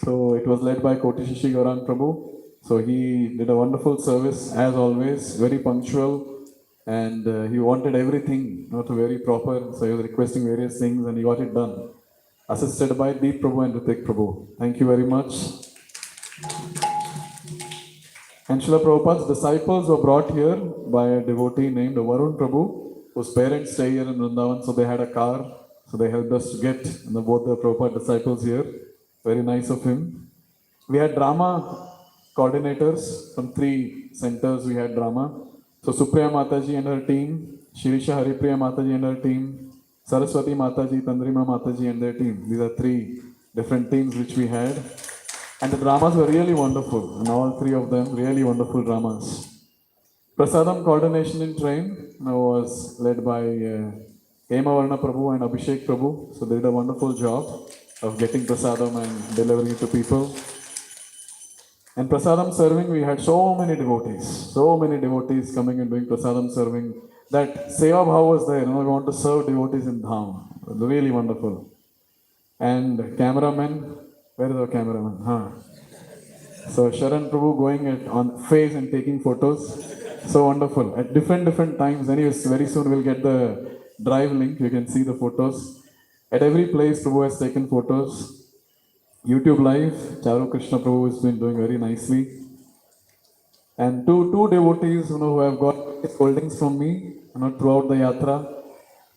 so it was led by Koti Shashi Gaurang Prabhu. So he did a wonderful service as always, very punctual, and he wanted everything very proper. So he was requesting various things and he got it done. Assisted by Deep Prabhu and Ritik Prabhu. Thank you very much. And Srila Prabhupada's disciples were brought here by a devotee named Varun Prabhu, whose parents stay here in Vrindavan, so they had a car. So they helped us to get both the Prabhupada disciples here. Very nice of him. We had drama coordinators from 3 centers. We had drama. So Supriya Mataji and her team, Shirisha Haripriya Mataji and her team, Saraswati Mataji, Tandrima Mataji and their team. These are three different teams which we had. And the dramas were really wonderful. And all three of them really wonderful dramas. Prasadam coordination in train was led by Hema Varna Prabhu and Abhishek Prabhu. So they did a wonderful job of getting prasadam and delivering it to people. And prasadam serving, we had so many devotees coming and doing prasadam serving. That Seva Bhav was there, we want to serve devotees in Dham. Really wonderful. And cameramen, where is our cameraman? So Sharan Prabhu going on face and taking photos. So wonderful. At different times. Anyways, very soon we'll get the drive link. You can see the photos. At every place, Prabhu has taken photos. YouTube Live, Charu Krishna Prabhu has been doing very nicely. And two devotees, who have got holdings from me, throughout the yatra,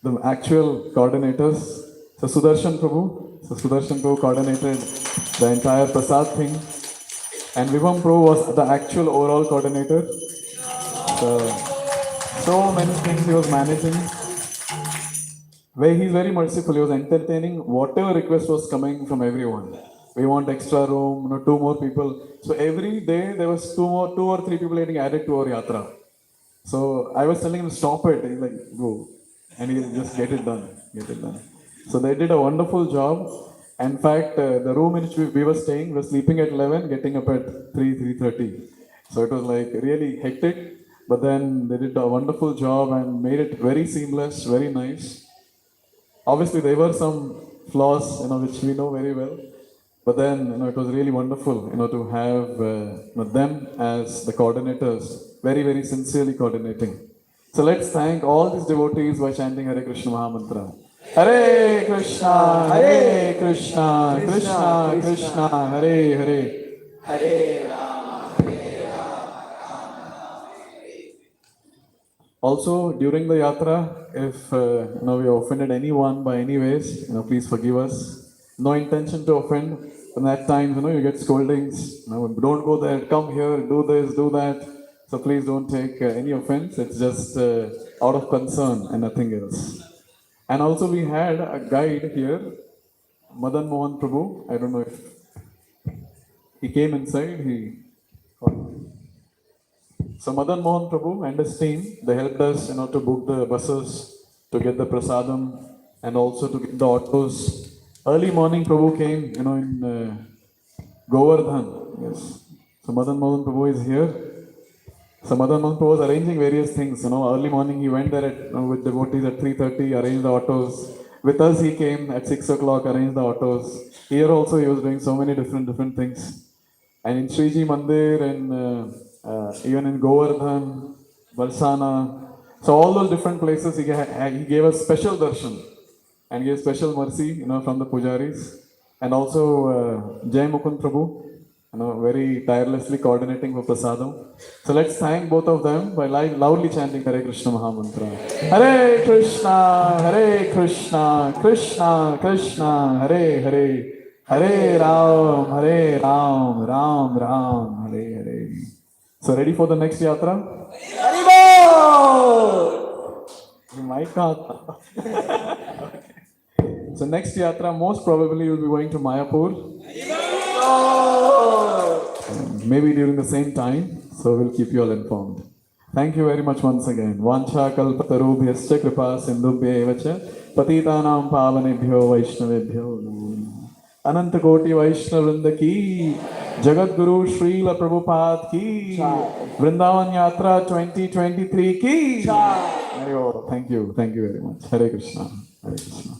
the actual coordinators. So Sudarshan Prabhu coordinated the entire Prasad thing. And Vivam Prabhu was the actual overall coordinator. So many things he was managing. He's very merciful. He was entertaining whatever request was coming from everyone. We want extra room, 2 more people. So every day there was 2 or 3 people getting added to our yatra. So I was telling him, stop it. He's like, go. And he just get it done. So they did a wonderful job. In fact, the room in which we were staying, we were sleeping at 11, getting up at 3:30. So it was like really hectic. But then they did a wonderful job and made it very seamless, very nice. Obviously, there were some flaws, which we know very well. But then, it was really wonderful, to have them as the coordinators, very, very sincerely coordinating. So let's thank all these devotees by chanting Hare Krishna Mahamantra. Hare Krishna, Krishna Krishna, Hare Hare. Hare Ram, Hare Also, during the yatra, if we offended anyone by any ways, please forgive us. No intention to offend. And at times, you get scoldings. Don't go there, come here, do this, do that. So please don't take any offense. It's just out of concern and nothing else. And also we had a guide here, Madan Mohan Prabhu. I don't know if he came inside. So Madan Mohan Prabhu and his team, they helped us, to book the buses, to get the prasadam, and also to get the autos. Early morning, Prabhu came, in Govardhan. Yes. So Madan Mohan Prabhu is here. So Madan Mohan Prabhu was arranging various things. Early morning he went there with devotees at 3:30, arranged the autos. With us he came at 6 o'clock, arranged the autos. Here also he was doing so many different things. And in Sriji Mandir and even in Govardhan, Valsana. So all those different places he gave us special darshan and gave special mercy, from the pujaris. And also Jai Mukund Prabhu, very tirelessly coordinating for prasadam. So let's thank both of them by loudly chanting Hare Krishna Mahamantra. Hare Krishna, Krishna Krishna, Hare Hare. Hare Ram, Ram Ram, Hare Hare. So ready for the next yatra? You might not. So next yatra, most probably you'll be going to Mayapur. Maybe during the same time. So we'll keep you all informed. Thank you very much once again. Vancha kalpatarubhyascha kripa sindhubhya evacha patitanam pavanebhyo vaishnavebhyo namo namaha. Ananta Koti Vaishnava Vrinda ki, Jagat Guru Srila Prabhupada ki, Vrindavan Yatra 2023 ki. Thank you very much. Hare Krishna. Hare Krishna.